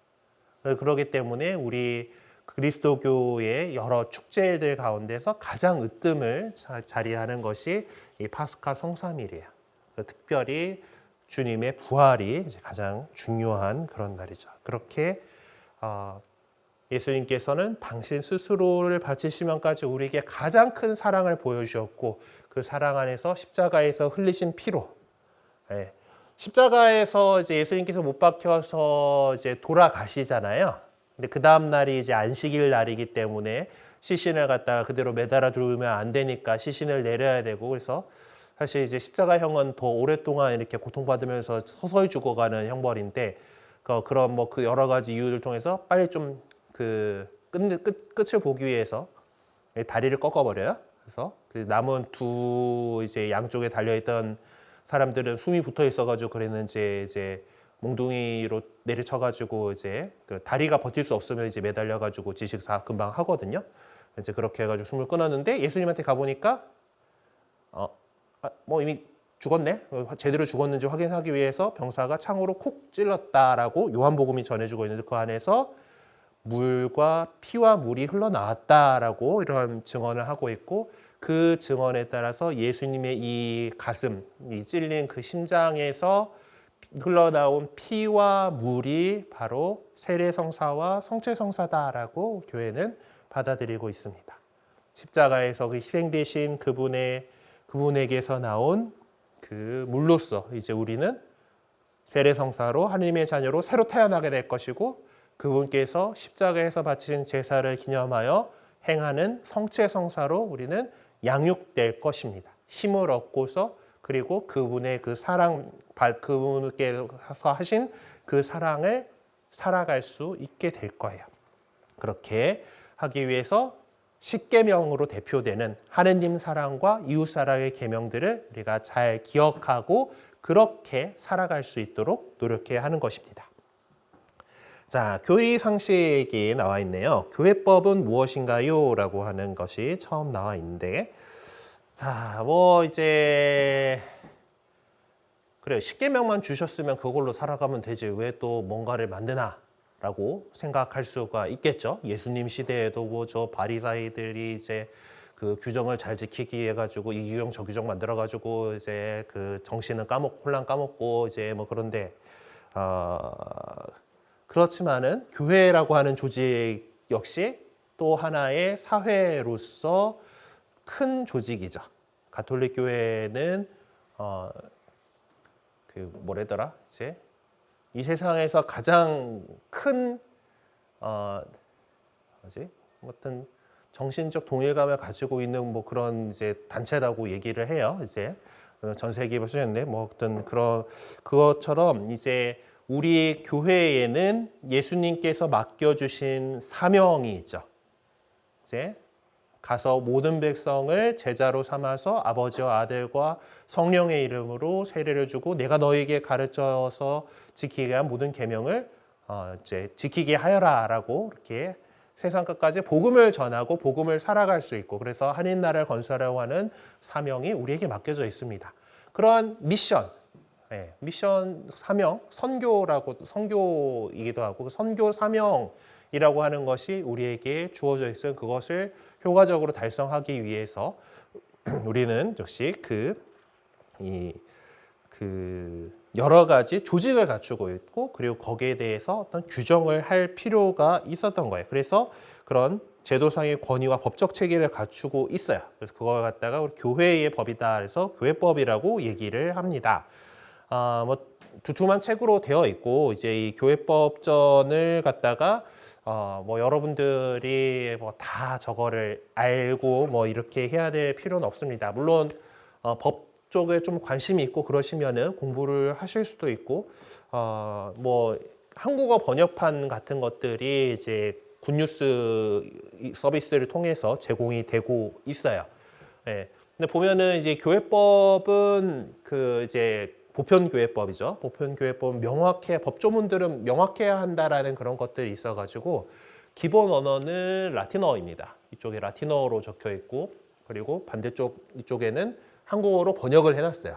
그렇기 때문에 우리 그리스도교의 여러 축제들 가운데서 가장 으뜸을 자리하는 것이 이 파스카 성삼일이에요. 특별히 주님의 부활이 가장 중요한 그런 날이죠. 그렇게 예수님께서는 당신 스스로를 바치시면까지 우리에게 가장 큰 사랑을 보여주셨고 그 사랑 안에서 십자가에서 흘리신 피로, 십자가에서 이제 예수님께서 못 박혀서 이제 돌아가시잖아요. 근데 그 다음 날이 이제 안식일 날이기 때문에 시신을 갖다가 그대로 매달아 두면 안 되니까 시신을 내려야 되고, 그래서 사실 이제 십자가형은 더 오랫동안 이렇게 고통받으면서 서서히 죽어가는 형벌인데, 그런 뭐 그 여러 가지 이유를 통해서 빨리 좀 그 끝을 보기 위해서 다리를 꺾어버려요. 그래서 남은 두 이제 양쪽에 달려있던 사람들은 숨이 붙어 있어가지고 그랬는지 이제 몽둥이로 내리쳐가지고 이제 그 다리가 버틸 수 없으면 이제 매달려가지고 지식사 금방 하거든요. 이제 그렇게 해가지고 숨을 끊었는데 예수님한테 가보니까 뭐 이미 죽었네. 제대로 죽었는지 확인하기 위해서 병사가 창으로 콕 찔렀다라고 요한복음이 전해주고 있는데 그 안에서 물과 피와 물이 흘러나왔다라고 이런 증언을 하고 있고, 그 증언에 따라서 예수님의 이 가슴, 이 찔린 그 심장에서 흘러나온 피와 물이 바로 세례성사와 성체성사다라고 교회는 받아들이고 있습니다. 십자가에서 그 희생되신 그분에게서 나온 그 물로서 이제 우리는 세례성사로 하나님의 자녀로 새로 태어나게 될 것이고, 그분께서 십자가에서 바치신 제사를 기념하여 행하는 성체성사로 우리는 양육될 것입니다. 힘을 얻고서, 그리고 그분의 그 사랑, 그분께서 하신 그 사랑을 살아갈 수 있게 될 거예요. 그렇게 하기 위해서 십계명으로 대표되는 하느님 사랑과 이웃 사랑의 계명들을 우리가 잘 기억하고 그렇게 살아갈 수 있도록 노력해야 하는 것입니다. 자, 교리 상식이 나와 있네요. 교회법은 무엇인가요? 라고 하는 것이 처음 나와 있는데, 자, 뭐 이제 그래요. 십계명만 주셨으면 그걸로 살아가면 되지 왜 또 뭔가를 만드나? 라고 생각할 수가 있겠죠. 예수님 시대에도 뭐 저 바리사이들이 이제 그 규정을 잘 지키기 위해 가지고 이 규정 저 규정 만들어 가지고 이제 그 정신은 혼란 까먹고 이제 뭐 그런데 그렇지만은 교회라고 하는 조직 역시 또 하나의 사회로서 큰 조직이죠. 가톨릭 교회는 그 뭐래더라 이제 이 세상에서 가장 큰 어떤 정신적 동일감을 가지고 있는 뭐 그런 이제 단체라고 얘기를 해요. 이제 전 세계에 쓰였는데 뭐 어떤 그것처럼 이제 우리 교회에는 예수님께서 맡겨주신 사명이 있죠. 이제 가서 모든 백성을 제자로 삼아서 아버지와 아들과 성령의 이름으로 세례를 주고 내가 너에게 가르쳐서 지키게 한 모든 계명을 이제 지키게 하여라라고 이렇게 세상 끝까지 복음을 전하고 복음을 살아갈 수 있고, 그래서 하나님 나라를 건설하려고 하는 사명이 우리에게 맡겨져 있습니다. 그러한 미션 사명, 선교이기도 하고 그 선교 사명이라고 하는 것이 우리에게 주어져 있은 그것을 효과적으로 달성하기 위해서 우리는 역시 여러 가지 조직을 갖추고 있고, 그리고 거기에 대해서 어떤 규정을 할 필요가 있었던 거예요. 그래서 그런 제도상의 권위와 법적 체계를 갖추고 있어요. 그래서 그걸 갖다가 우리 교회의 법이다. 그래서 교회법이라고 얘기를 합니다. 뭐 두툼한 책으로 되어 있고, 이제 이 교회법전을 갖다가 뭐 여러분들이 뭐 다 저거를 알고 뭐 이렇게 해야 될 필요는 없습니다. 물론 법 쪽에 좀 관심이 있고 그러시면은 공부를 하실 수도 있고, 뭐 한국어 번역판 같은 것들이 이제 굿뉴스 서비스를 통해서 제공이 되고 있어요. 네. 근데 보면은 이제 교회법은 그 이제 보편교회법이죠. 보편교회법은 법조문들은 명확해야 한다라는 그런 것들이 있어가지고 기본 언어는 라틴어입니다. 이쪽에 라틴어로 적혀 있고 그리고 반대쪽 이쪽에는 한국어로 번역을 해놨어요.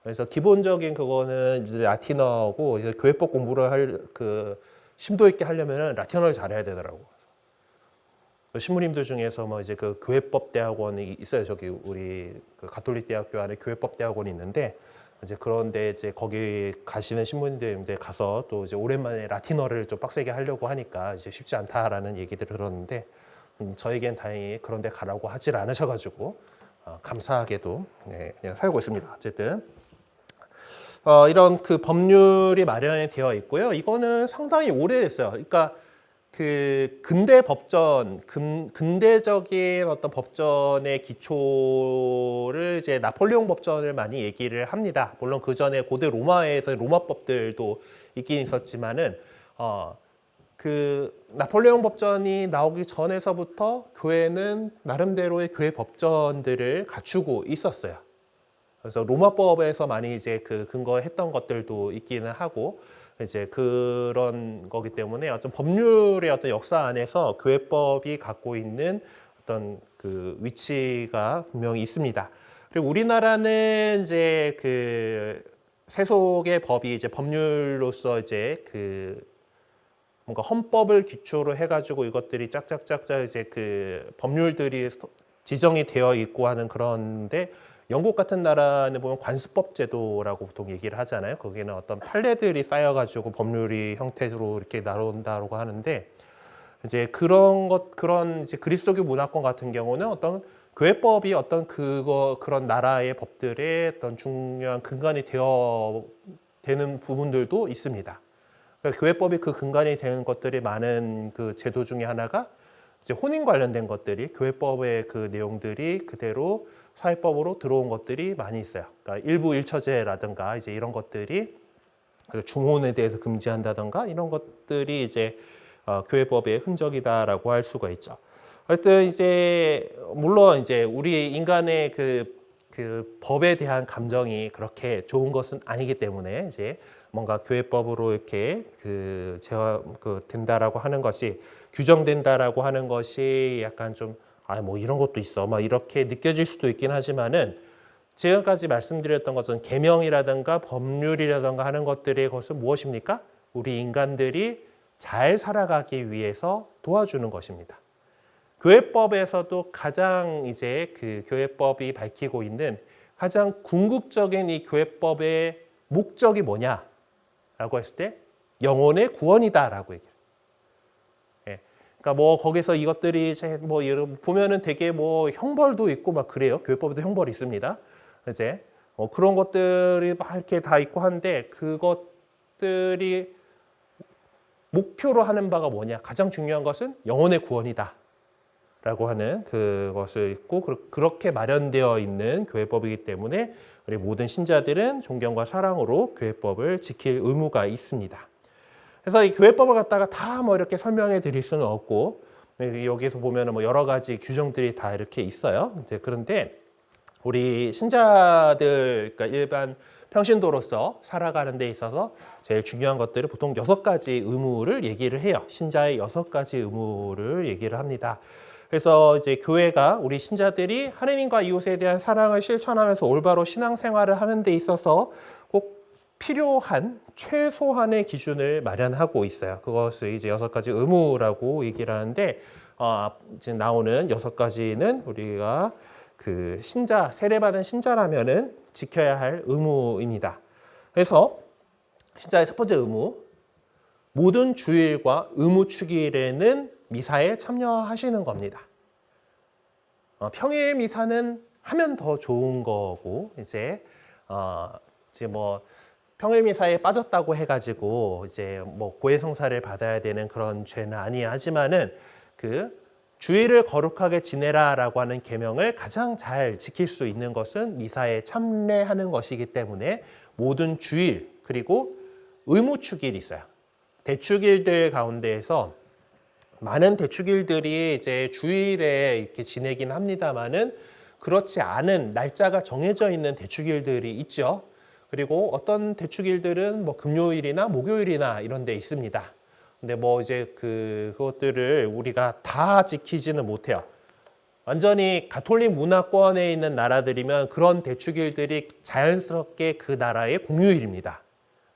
그래서 기본적인 그거는 이제 라틴어고 이제 교회법 공부를 할 그 심도 있게 하려면은 라틴어를 잘해야 되더라고. 신부님들 중에서 뭐 이제 그 교회법 대학원이 있어요. 저기 우리 그 가톨릭 대학교 안에 교회법 대학원이 있는데 이제 그런데 이제 거기 가시는 신부님들 가서 또 이제 오랜만에 라틴어를 좀 빡세게 하려고 하니까 이제 쉽지 않다라는 얘기들을 들었는데 저에겐 다행히 그런데 가라고 하질 않으셔가지고 감사하게도 네, 그냥 살고 있습니다. 어쨌든. 이런 그 법률이 마련이 되어 있고요. 이거는 상당히 오래됐어요. 그러니까 그 근대 법전, 근대적인 어떤 법전의 기초를 이제 나폴레옹 법전을 많이 얘기를 합니다. 물론 그 전에 고대 로마에서 로마법들도 있긴 있었지만은 그 나폴레옹 법전이 나오기 전에서부터 교회는 나름대로의 교회 법전들을 갖추고 있었어요. 그래서 로마법에서 많이 이제 그 근거했던 것들도 있기는 하고 이제 그런 거기 때문에 어떤 법률의 어떤 역사 안에서 교회법이 갖고 있는 어떤 그 위치가 분명히 있습니다. 그리고 우리나라는 이제 그 세속의 법이 이제 법률로서 이제 그 뭔가 헌법을 기초로 해가지고 이것들이 짝짝짝짝 이제 그 법률들이 지정이 되어 있고 하는 그런데 영국 같은 나라는 보면 관습법 제도라고 보통 얘기를 하잖아요. 거기는 어떤 판례들이 쌓여가지고 법률이 형태로 이렇게 나온다고 하는데 이제 그런 이제 그리스도교 문화권 같은 경우는 어떤 교회법이 어떤 그런 나라의 법들의 어떤 중요한 근간이 되는 부분들도 있습니다. 그러니까 교회법이 그 근간이 되는 것들이 많은 그 제도 중에 하나가 이제 혼인 관련된 것들이 교회법의 그 내용들이 그대로 사회법으로 들어온 것들이 많이 있어요. 그러니까 일부 일처제라든가 이제 이런 것들이 중혼에 대해서 금지한다든가 이런 것들이 이제 교회법의 흔적이다라고 할 수가 있죠. 하여튼 이제 물론 이제 우리 인간의 그 법에 대한 감정이 그렇게 좋은 것은 아니기 때문에 이제 뭔가 교회법으로 이렇게 된다라고 하는 것이 규정된다라고 하는 것이 약간 좀 뭐 이런 것도 있어 막 이렇게 느껴질 수도 있긴 하지만은 지금까지 말씀드렸던 것은 계명이라든가 법률이라든가 하는 것들의 것은 무엇입니까? 우리 인간들이 잘 살아가기 위해서 도와주는 것입니다. 교회법에서도 가장 이제 그 교회법이 밝히고 있는 가장 궁극적인 이 교회법의 목적이 뭐냐라고 했을 때 영혼의 구원이다라고 얘기해요. 그러니까 뭐 거기서 이것들이 뭐 보면은 되게 뭐 형벌도 있고 막 그래요. 교회법에도 형벌이 있습니다. 이제 그런 것들이 막 이렇게 다 있고 한데 그것들이 목표로 하는 바가 뭐냐? 가장 중요한 것은 영혼의 구원이다. 라고 하는 그것을 있고 그렇게 마련되어 있는 교회법이기 때문에 우리 모든 신자들은 존경과 사랑으로 교회법을 지킬 의무가 있습니다. 그래서 이 교회법을 갖다가 다 뭐 이렇게 설명해 드릴 수는 없고 여기서 보면은 뭐 여러 가지 규정들이 다 이렇게 있어요. 이제 그런데 우리 신자들 그러니까 일반 평신도로서 살아가는 데 있어서 제일 중요한 것들을 보통 6가지 의무를 얘기를 해요. 신자의 6가지 의무를 얘기를 합니다. 그래서 이제 교회가 우리 신자들이 하느님과 이웃에 대한 사랑을 실천하면서 올바로 신앙생활을 하는 데 있어서 꼭 필요한 최소한의 기준을 마련하고 있어요. 그것을 이제 6가지 의무라고 얘기를 하는데 지금 나오는 6가지는 우리가 그 신자, 세례받은 신자라면은 지켜야 할 의무입니다. 그래서 신자의 첫 번째 의무, 모든 주일과 의무 축일에는 미사에 참여하시는 겁니다. 평일 미사는 하면 더 좋은 거고 이제 뭐 평일 미사에 빠졌다고 해가지고 이제 뭐 고해성사를 받아야 되는 그런 죄는 아니하지만은 그 주일을 거룩하게 지내라라고 하는 계명을 가장 잘 지킬 수 있는 것은 미사에 참례하는 것이기 때문에 모든 주일 그리고 의무축일이 있어요. 대축일들 가운데에서 많은 대축일들이 이제 주일에 이렇게 지내긴 합니다만은 그렇지 않은 날짜가 정해져 있는 대축일들이 있죠. 그리고 어떤 대축일들은 뭐 금요일이나 목요일이나 이런 데 있습니다. 근데 뭐 이제 그것들을 우리가 다 지키지는 못해요. 완전히 가톨릭 문화권에 있는 나라들이면 그런 대축일들이 자연스럽게 그 나라의 공휴일입니다.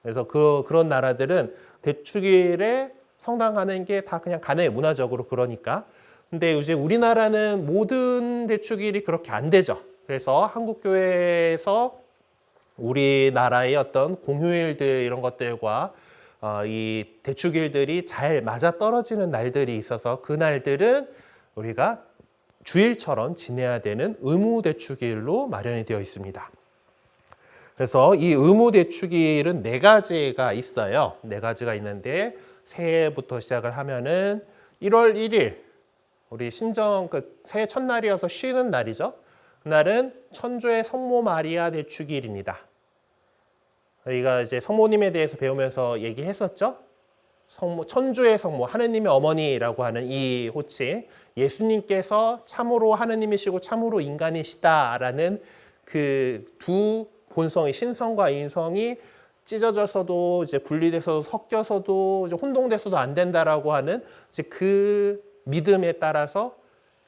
그래서 그런 나라들은 대축일에 성당하는 게 다 그냥 가능해, 문화적으로. 그러니까. 근데 이제 우리나라는 모든 대축일이 그렇게 안 되죠. 그래서 한국교회에서 우리나라의 어떤 공휴일들 이런 것들과 이 대축일들이 잘 맞아 떨어지는 날들이 있어서 그 날들은 우리가 주일처럼 지내야 되는 의무대축일로 마련이 되어 있습니다. 그래서 이 의무대축일은 4가지가 있어요. 4가지가 있는데 새해부터 시작을 하면은 1월 1일 우리 신정 새해 첫날이어서 쉬는 날이죠. 그날은 천주의 성모 마리아 대축일입니다. 저희가 이제 성모님에 대해서 배우면서 얘기했었죠. 천주의 성모, 하느님의 어머니라고 하는 이 호칭, 예수님께서 참으로 하느님이시고 참으로 인간이시다라는 그 두 본성이, 신성과 인성이 찢어져서도 이제 분리돼서 섞여서도 이제 혼동돼서도 안 된다라고 하는 이제 그 믿음에 따라서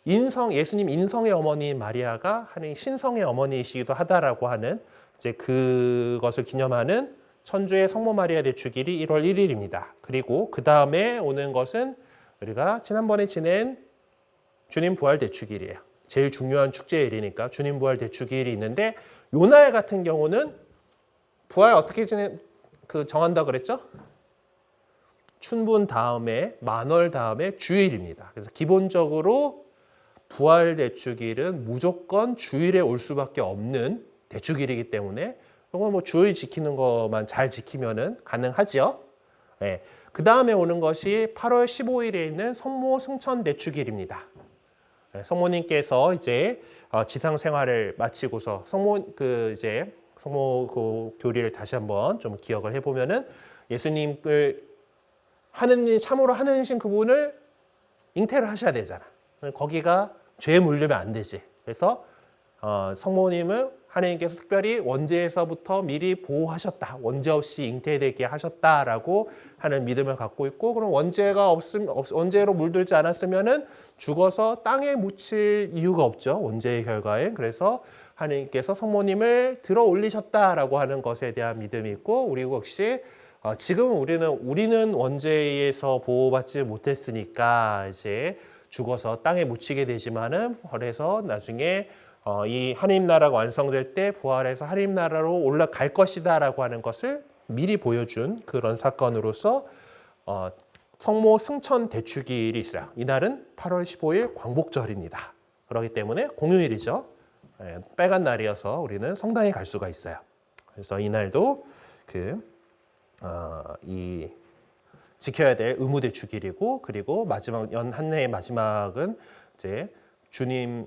예수님 인성의 어머니 마리아가 하느님 신성의 어머니이시기도 하다라고 하는 이제 그것을 기념하는 천주의 성모 마리아 대축일이 1월 1일입니다. 그리고 그 다음에 오는 것은 우리가 지난번에 지낸 주님 부활 대축일이에요. 제일 중요한 축제일이니까 주님 부활 대축일이 있는데 요 날 같은 경우는 부활 어떻게 정한다 그랬죠? 춘분 다음에 만월 다음에 주일입니다. 그래서 기본적으로 부활 대축일은 무조건 주일에 올 수밖에 없는 대축일이기 때문에 이건 뭐 주일 지키는 것만 잘 지키면은 가능하지요. 네. 그 다음에 오는 것이 8월 15일에 있는 성모 승천 대축일입니다. 네. 성모님께서 이제 지상 생활을 마치고서 성모 교리를 다시 한번 좀 기억을 해보면은 예수님을 하느님 참으로 하느님이신 그분을 잉태를 하셔야 되잖아. 거기가 죄에 물리면 안 되지. 그래서 성모님을 하느님께서 특별히 원죄에서부터 미리 보호하셨다. 원죄 없이 잉태되게 하셨다라고 하는 믿음을 갖고 있고, 그럼 원죄로 물들지 않았으면은 죽어서 땅에 묻힐 이유가 없죠. 원죄의 결과에. 그래서 하느님께서 성모님을 들어 올리셨다라고 하는 것에 대한 믿음이 있고, 우리 역시 지금 우리는 원죄에서 보호받지 못했으니까 이제 죽어서 땅에 묻히게 되지만은, 그래서 나중에 이 하나님 나라가 완성될 때 부활해서 하나님 나라로 올라갈 것이다라고 하는 것을 미리 보여준 그런 사건으로서 성모 승천 대축일이 있어요. 이날은 8월 15일 광복절입니다. 그렇기 때문에 공휴일이죠. 빨간 날이어서 우리는 성당에 갈 수가 있어요. 그래서 이날도 지켜야 될 의무 대축일이고, 그리고 마지막 한 해의 마지막은 이제 주님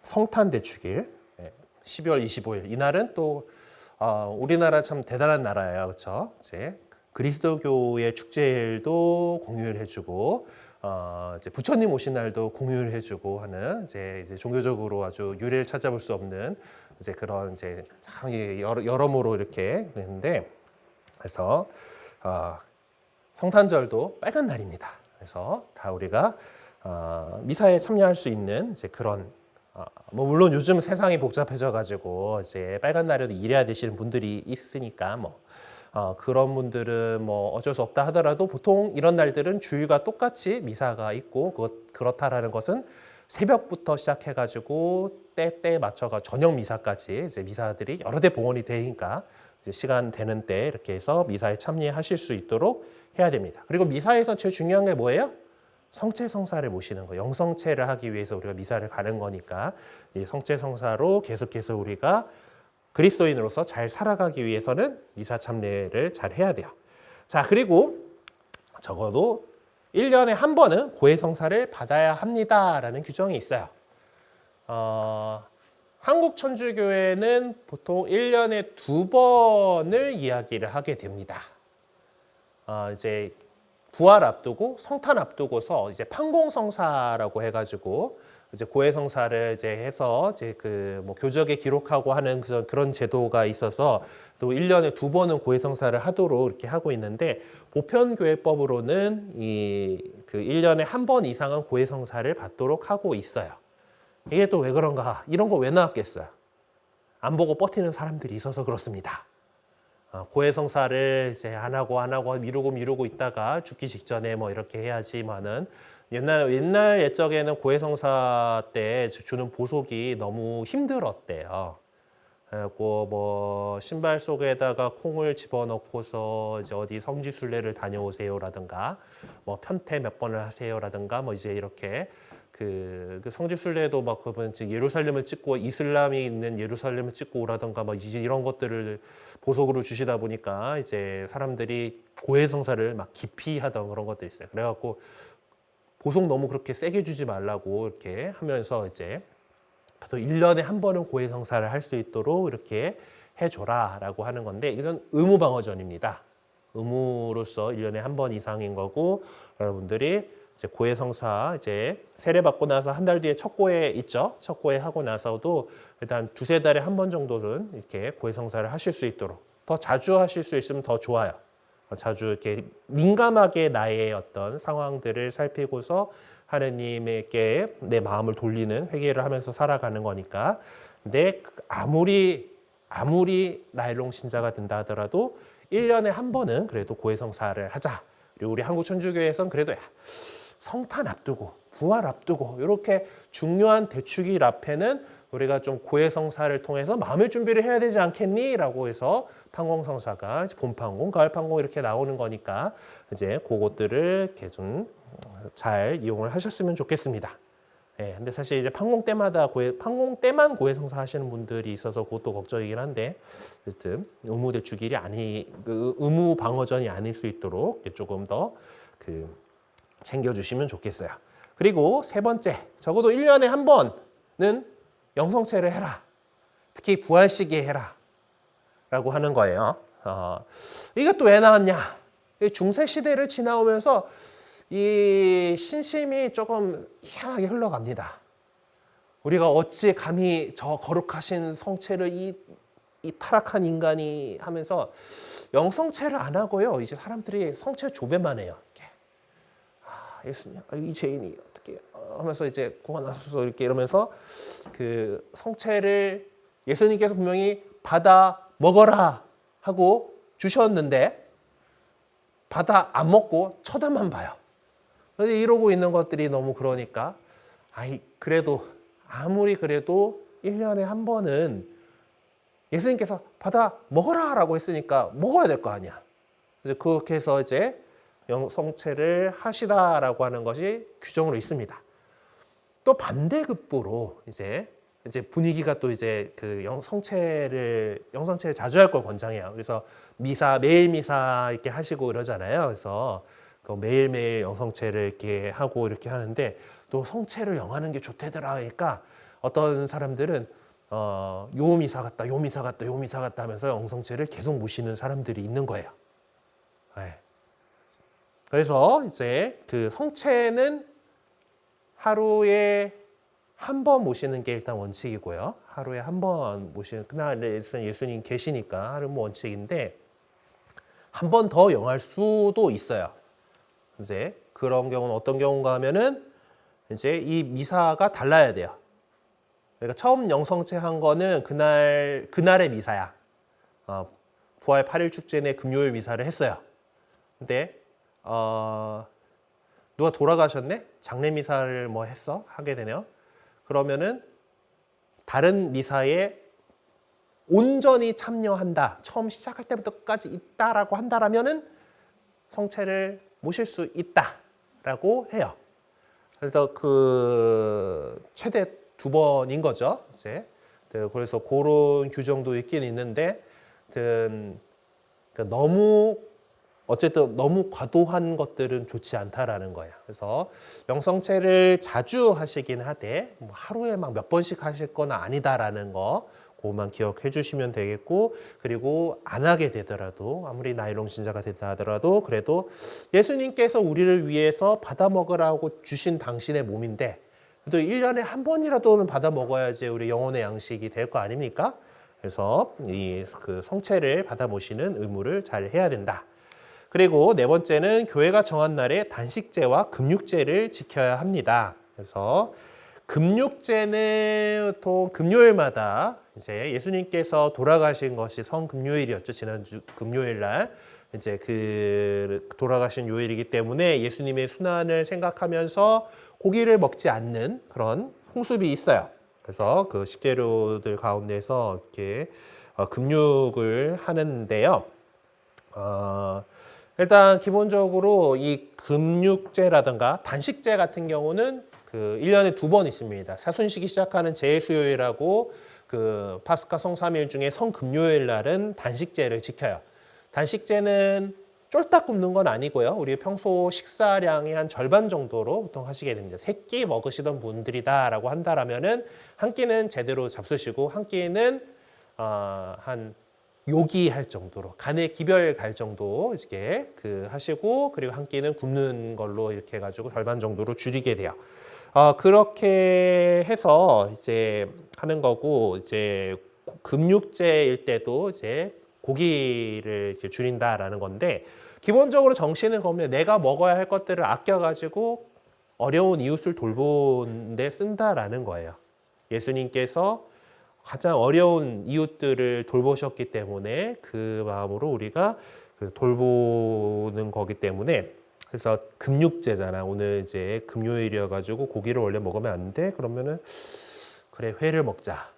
성탄 대축일 12월 25일. 이날은 또 우리나라 참 대단한 나라예요, 그렇죠? 이제 그리스도교의 축제일도 공휴일 해주고, 이제 부처님 오신 날도 공휴일 해주고 하는 이제 종교적으로 아주 유례를 찾아볼 수 없는 이제 그런 이제 참 여러모로 이렇게 되는데, 그래서 성탄절도 빨간 날입니다. 그래서 다 우리가 미사에 참여할 수 있는 이제 그런 뭐 물론 요즘 세상이 복잡해져 가지고 이제 빨간 날에도 일해야 되시는 분들이 있으니까 그런 분들은 뭐 어쩔 수 없다 하더라도 보통 이런 날들은 주일과 똑같이 미사가 있고, 그렇다라는 것은 새벽부터 시작해 가지고 때에 맞춰가 저녁 미사까지 이제 미사들이 여러 대 봉헌이 되니까 이제 시간 되는 때 이렇게 해서 미사에 참여하실 수 있도록 해야 됩니다. 그리고 미사에서 제일 중요한 게 뭐예요? 성체성사를 모시는 거. 영성체를 하기 위해서 우리가 미사를 가는 거니까 이 성체성사로 계속해서 우리가 그리스도인으로서 잘 살아가기 위해서는 미사 참례를 잘 해야 돼요. 자, 그리고 적어도 1년에 한 번은 고해성사를 받아야 합니다라는 규정이 있어요. 한국 천주교회는 보통 1년에 2번을 이야기를 하게 됩니다. 이제 부활 앞두고 성탄 앞두고서 이제 판공성사라고 해가지고 이제 고해성사를 이제 해서 이제 그 뭐 교적에 기록하고 하는 그런 제도가 있어서 또 1년에 2번은 고해성사를 하도록 이렇게 하고 있는데 보편교회법으로는 이 그 1년에 1번 이상은 고해성사를 받도록 하고 있어요. 이게 또 왜 그런가? 이런 거 왜 나왔겠어요? 안 보고 버티는 사람들이 있어서 그렇습니다. 고해성사를 이제 안 하고 미루고 있다가 죽기 직전에 뭐 이렇게 해야지만은 옛날 옛적에는 고해성사 때 주는 보석이 너무 힘들었대요. 그리고 뭐 신발 속에다가 콩을 집어넣고서 이제 어디 성지순례를 다녀오세요라든가 뭐 편태 몇 번을 하세요라든가 뭐 이제 이렇게 그 성지순례도 막 그분 예루살렘을 찍고 이슬람이 있는 예루살렘을 찍고 오라든가 막 이제 이런 것들을 보석으로 주시다 보니까 이제 사람들이 고해성사를 막 기피하던 그런 것들이 있어요. 그래갖고 보석 너무 그렇게 세게 주지 말라고 이렇게 하면서 이제 그래서 1년에 1번은 고해성사를 할 수 있도록 이렇게 해줘라라고 하는 건데 이건 의무방어전입니다. 의무로서 1년에 1번 이상인 거고 여러분들이 이제 고해성사 이제 세례받고 나서 한 달 뒤에 첫 고해 있죠. 첫 고해 하고 나서도 일단 2-3달에 1번 정도는 이렇게 고해성사를 하실 수 있도록 더 자주 하실 수 있으면 더 좋아요. 자주 이렇게 민감하게 나의 어떤 상황들을 살피고서 하느님에게 내 마음을 돌리는 회개를 하면서 살아가는 거니까. 근데 아무리 나일롱 신자가 된다 하더라도 1년에 1번은 그래도 고해성사를 하자. 그리고 우리 한국천주교에서는 그래도 성탄 앞두고 부활 앞두고 이렇게 중요한 대축일 앞에는 우리가 좀 고해성사를 통해서 마음의 준비를 해야 되지 않겠니? 라고 해서 판공성사가 봄판공, 가을판공 이렇게 나오는 거니까 이제 그것들을 이렇게 좀 잘 이용을 하셨으면 좋겠습니다. 예, 근데 사실 이제 판공 때만 고해성사 하시는 분들이 있어서 그것도 걱정이긴 한데, 어쨌든 의무대축일이 의무 방어전이 아닐 수 있도록 조금 더 챙겨주시면 좋겠어요. 그리고 세 번째, 적어도 1년에 1번은 영성체를 해라. 특히 부활 시기에 해라. 라고 하는 거예요. 이것도 왜 나왔냐? 중세 시대를 지나오면서 이 신심이 조금 희한하게 흘러갑니다. 우리가 어찌 감히 저 거룩하신 성체를 이 타락한 인간이 하면서 영성체를 안 하고요. 이제 사람들이 성체 조배만 해요. 예수님, 이 죄인이 어떻게 하면서 이제 구원하소서 이렇게 이러면서 그 성체를 예수님께서 분명히 받아 먹어라 하고 주셨는데 받아 안 먹고 쳐다만 봐요. 그래서 이러고 있는 것들이 너무 그러니까 아무리 그래도 1년에 1번은 예수님께서 받아 먹어라라고 했으니까 먹어야 될 거 아니야. 그래서 그렇게 해서 이제 성체를 하시다라고 하는 것이 규정으로 있습니다. 또 반대급부로 이제 분위기가 또 이제 그 영성체를 자주 할 걸 권장해요. 그래서 매일 미사 이렇게 하시고 이러잖아요. 그래서 매일매일 영성체를 이렇게 하고 이렇게 하는데 또 성체를 영하는 게 좋대더라 하니까 어떤 사람들은 요 미사 갔다 하면서 영성체를 계속 모시는 사람들이 있는 거예요. 네. 그래서 이제 그 성체는 하루에 한 번 모시는 게 일단 원칙이고요. 하루에 한 번 모시는 그날에 예수님 계시니까 하루 원칙인데 한 번 더 영할 수도 있어요. 이제 그런 경우는 어떤 경우인가 하면은 이제 이 미사가 달라야 돼요. 그러니까 처음 영성체 한 거는 그날의 미사야. 부활 8일 축제내 금요일 미사를 했어요. 근데 누가 돌아가셨네? 장례 미사를 뭐 하게 되네요. 그러면은 다른 미사에 온전히 참여한다. 처음 시작할 때부터 끝까지 있다라고 한다라면은 성체를 모실 수 있다라고 해요. 그래서 최대 2번인 거죠. 이제 그래서 그런 규정도 있긴 있는데, 너무 과도한 것들은 좋지 않다라는 거예요. 그래서 영성체를 자주 하시긴 하되 하루에 막 몇 번씩 하실 건 아니다라는 거, 그것만 기억해 주시면 되겠고, 그리고 안 하게 되더라도 아무리 나일론 신자가 됐다 하더라도 그래도 예수님께서 우리를 위해서 받아 먹으라고 주신 당신의 몸인데 또 1년에 한 번이라도는 받아 먹어야지 우리 영혼의 양식이 될 거 아닙니까? 그래서 이 그 성체를 받아 모시는 의무를 잘 해야 된다. 그리고 네 번째는 교회가 정한 날에 단식제와 금육제를 지켜야 합니다. 그래서 금육제는 또 금요일마다 이제 예수님께서 돌아가신 것이 성금요일이었죠. 지난주 금요일 날 이제 그 돌아가신 요일이기 때문에 예수님의 순환을 생각하면서 고기를 먹지 않는 그런 풍습이 있어요. 그래서 그 식재료들 가운데서 이렇게 금육을 하는데요. 일단 기본적으로 이 금육제라든가 단식제 같은 경우는 그 1년에 2번 있습니다. 사순식이 시작하는 제수요일하고 그 파스카 성삼일 중에 성금요일 날은 단식제를 지켜요. 단식제는 쫄딱 굶는 건 아니고요. 우리 평소 식사량의 한 절반 정도로 보통 하시게 됩니다. 3끼 먹으시던 분들이다라고 한다라면은 한 끼는 제대로 잡수시고 한 끼는 한 요기할 정도로 간의 기별 갈 정도 이렇게 그 하시고 그리고 한 끼는 굶는 걸로 이렇게 해가지고 절반 정도로 줄이게 돼요. 그렇게 해서 이제 하는 거고 이제 금육제일 때도 이제 고기를 이제 줄인다라는 건데 기본적으로 정신은 그러면 내가 먹어야 할 것들을 아껴가지고 어려운 이웃을 돌보는데 쓴다라는 거예요. 예수님께서 가장 어려운 이웃들을 돌보셨기 때문에 그 마음으로 우리가 돌보는 거기 때문에 그래서 금육제잖아. 오늘 이제 금요일이어가지고 고기를 원래 먹으면 안 돼. 그러면은 그래 회를 먹자.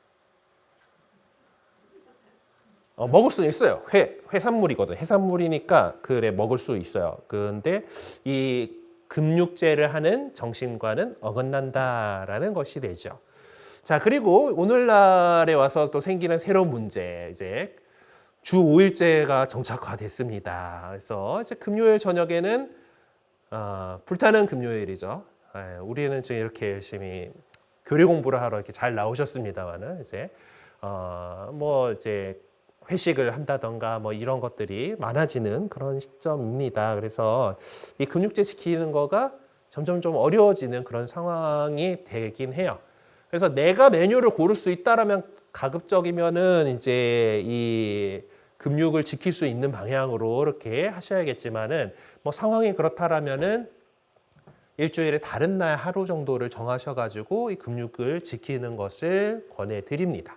먹을 수 있어요. 해산물이거든. 해산물이니까 그래 먹을 수 있어요. 그런데 이 금육제를 하는 정신과는 어긋난다라는 것이 되죠. 자, 그리고 오늘날에 와서 또 생기는 새로운 문제, 이제 주 5일제가 정착화됐습니다. 그래서 이제 금요일 저녁에는 불타는 금요일이죠. 우리는 지금 이렇게 열심히 교리 공부를 하러 이렇게 잘 나오셨습니다만은 이제 뭐 이제 회식을 한다던가 뭐 이런 것들이 많아지는 그런 시점입니다. 그래서 이 금육제 지키는 거가 점점 좀 어려워지는 그런 상황이 되긴 해요. 그래서 내가 메뉴를 고를 수 있다라면 가급적이면은 이제 이 금육을 지킬 수 있는 방향으로 이렇게 하셔야겠지만은 뭐 상황이 그렇다라면은 일주일에 다른 날 하루 정도를 정하셔가지고 이 금육을 지키는 것을 권해드립니다.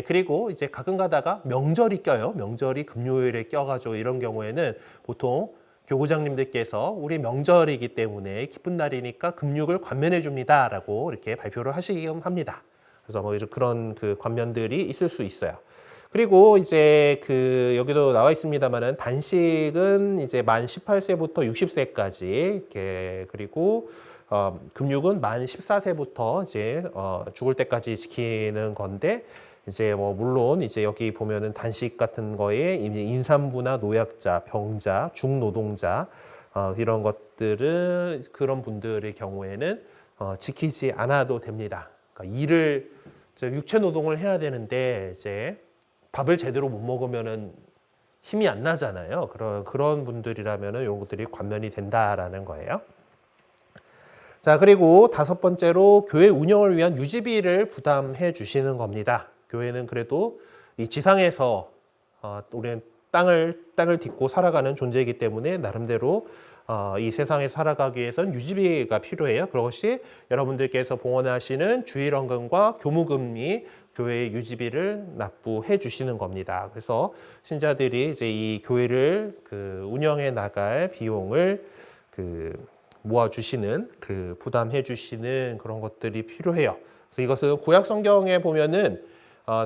그리고 이제 가끔 가다가 명절이 껴요. 명절이 금요일에 껴가지고 이런 경우에는 보통 교구장님들께서 우리 명절이기 때문에 기쁜 날이니까 금육을 관면해 줍니다라고 이렇게 발표를 하시긴 합니다. 그래서 뭐 그런 그 관면들이 있을 수 있어요. 그리고 이제 그 여기도 나와 있습니다만은 단식은 이제 만 18세부터 60세까지 이렇게 그리고 금육은 만 14세부터 이제 죽을 때까지 지키는 건데 이제 뭐 물론 이제 여기 보면은 단식 같은 거에 임산부나 노약자, 병자, 중노동자 이런 것들은 그런 분들의 경우에는 지키지 않아도 됩니다. 그러니까 일을 육체 노동을 해야 되는데 이제 밥을 제대로 못 먹으면은 힘이 안 나잖아요. 그런 분들이라면은 이런 것들이 관면이 된다라는 거예요. 자, 그리고 5번째로 교회 운영을 위한 유지비를 부담해 주시는 겁니다. 교회는 그래도 이 지상에서 우리는 땅을 딛고 살아가는 존재이기 때문에 나름대로 이 세상에 살아가기 위해서는 유지비가 필요해요. 그것이 여러분들께서 봉헌하시는 주일헌금과 교무금이 교회의 유지비를 납부해 주시는 겁니다. 그래서 신자들이 이제 이 교회를 그 운영해 나갈 비용을 그 모아 주시는 그 부담해 주시는 그런 것들이 필요해요. 그래서 이것은 구약 성경에 보면은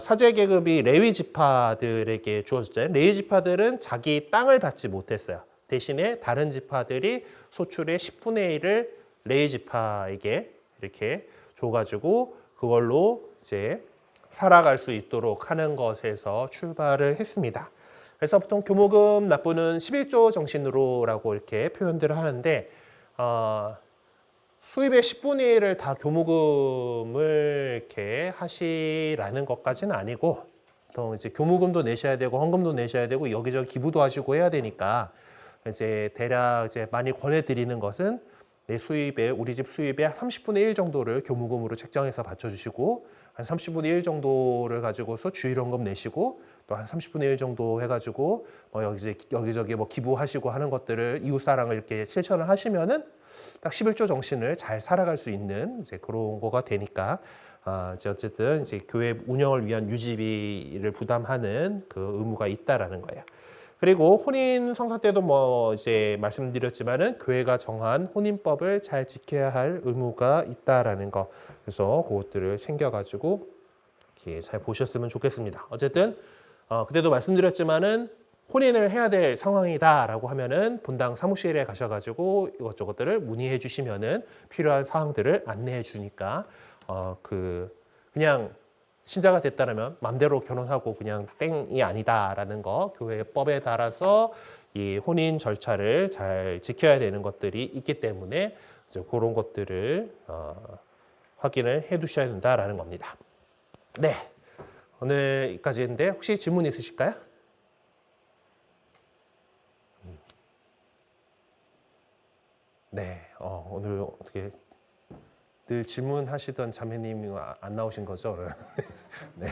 사제 계급이 레위 지파들에게 주어졌잖아요. 레위 지파들은 자기 땅을 받지 못했어요. 대신에 다른 지파들이 소출의 10분의 1을 레위 지파에게 이렇게 줘가지고 그걸로 이제 살아갈 수 있도록 하는 것에서 출발을 했습니다. 그래서 보통 교무금 납부는 11조 정신으로라고 이렇게 표현들을 하는데 수입의 10분의 1을 다 교무금을 이렇게 하시라는 것까지는 아니고, 또 이제 교무금도 내셔야 되고 헌금도 내셔야 되고 여기저기 기부도 하시고 해야 되니까 이제 대략 이제 많이 권해드리는 것은 내 수입의 우리 집 수입의 30분의 1 정도를 교무금으로 책정해서 받쳐주시고 한 30분의 1 정도를 가지고서 주일헌금 내시고 또 한 30분의 1 정도 해가지고 뭐 여기저기 뭐 기부하시고 하는 것들을 이웃사랑을 이렇게 실천을 하시면은 딱 11조 정신을 잘 살아갈 수 있는 이제 그런 거가 되니까 이제 어쨌든 이제 교회 운영을 위한 유지비를 부담하는 그 의무가 있다라는 거예요. 그리고 혼인 성사 때도 뭐 이제 말씀드렸지만은 교회가 정한 혼인법을 잘 지켜야 할 의무가 있다라는 거. 그래서 그것들을 챙겨가지고 이렇게 잘 보셨으면 좋겠습니다. 어쨌든 그때도 말씀드렸지만은 혼인을 해야 될 상황이다라고 하면은 본당 사무실에 가셔가지고 이것저것들을 문의해 주시면은 필요한 사항들을 안내해 주니까 그냥 신자가 됐다라면 맘대로 결혼하고 그냥 땡이 아니다라는 거 교회법에 따라서 이 혼인 절차를 잘 지켜야 되는 것들이 있기 때문에 이제 그런 것들을 확인을 해 두셔야 된다라는 겁니다. 네, 오늘까지 했는데 혹시 질문 있으실까요? 네, 오늘 어떻게 늘 질문하시던 자매님이 안 나오신 거죠? 네,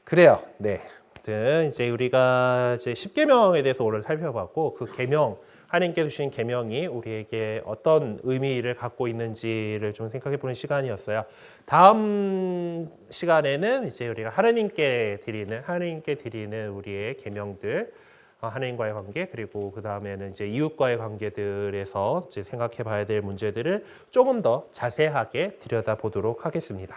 그래요. 네, 이제 우리가 이제 10계명에 대해서 오늘 살펴봤고 그 계명 하나님께 주신 계명이 우리에게 어떤 의미를 갖고 있는지를 좀 생각해 보는 시간이었어요. 다음 시간에는 이제 우리가 하나님께 드리는 우리의 계명들. 하나님과의 관계 그리고 그 다음에는 이제 이웃과의 관계들에서 이제 생각해 봐야 될 문제들을 조금 더 자세하게 들여다보도록 하겠습니다.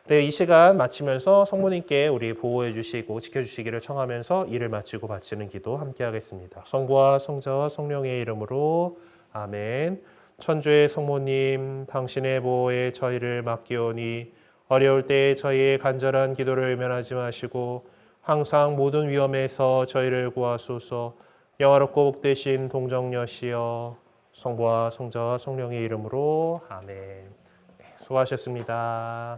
네, 이 시간 마치면서 성모님께 우리 보호해 주시고 지켜주시기를 청하면서 일을 마치고 바치는 기도 함께 하겠습니다. 성부와 성자와 성령의 이름으로 아멘. 천주의 성모님 당신의 보호에 저희를 맡기오니 어려울 때에 저희의 간절한 기도를 외면하지 마시고 항상 모든 위험에서 저희를 구하소서. 영화롭고 복되신 동정녀시여 성부와 성자와 성령의 이름으로 아멘. 수고하셨습니다.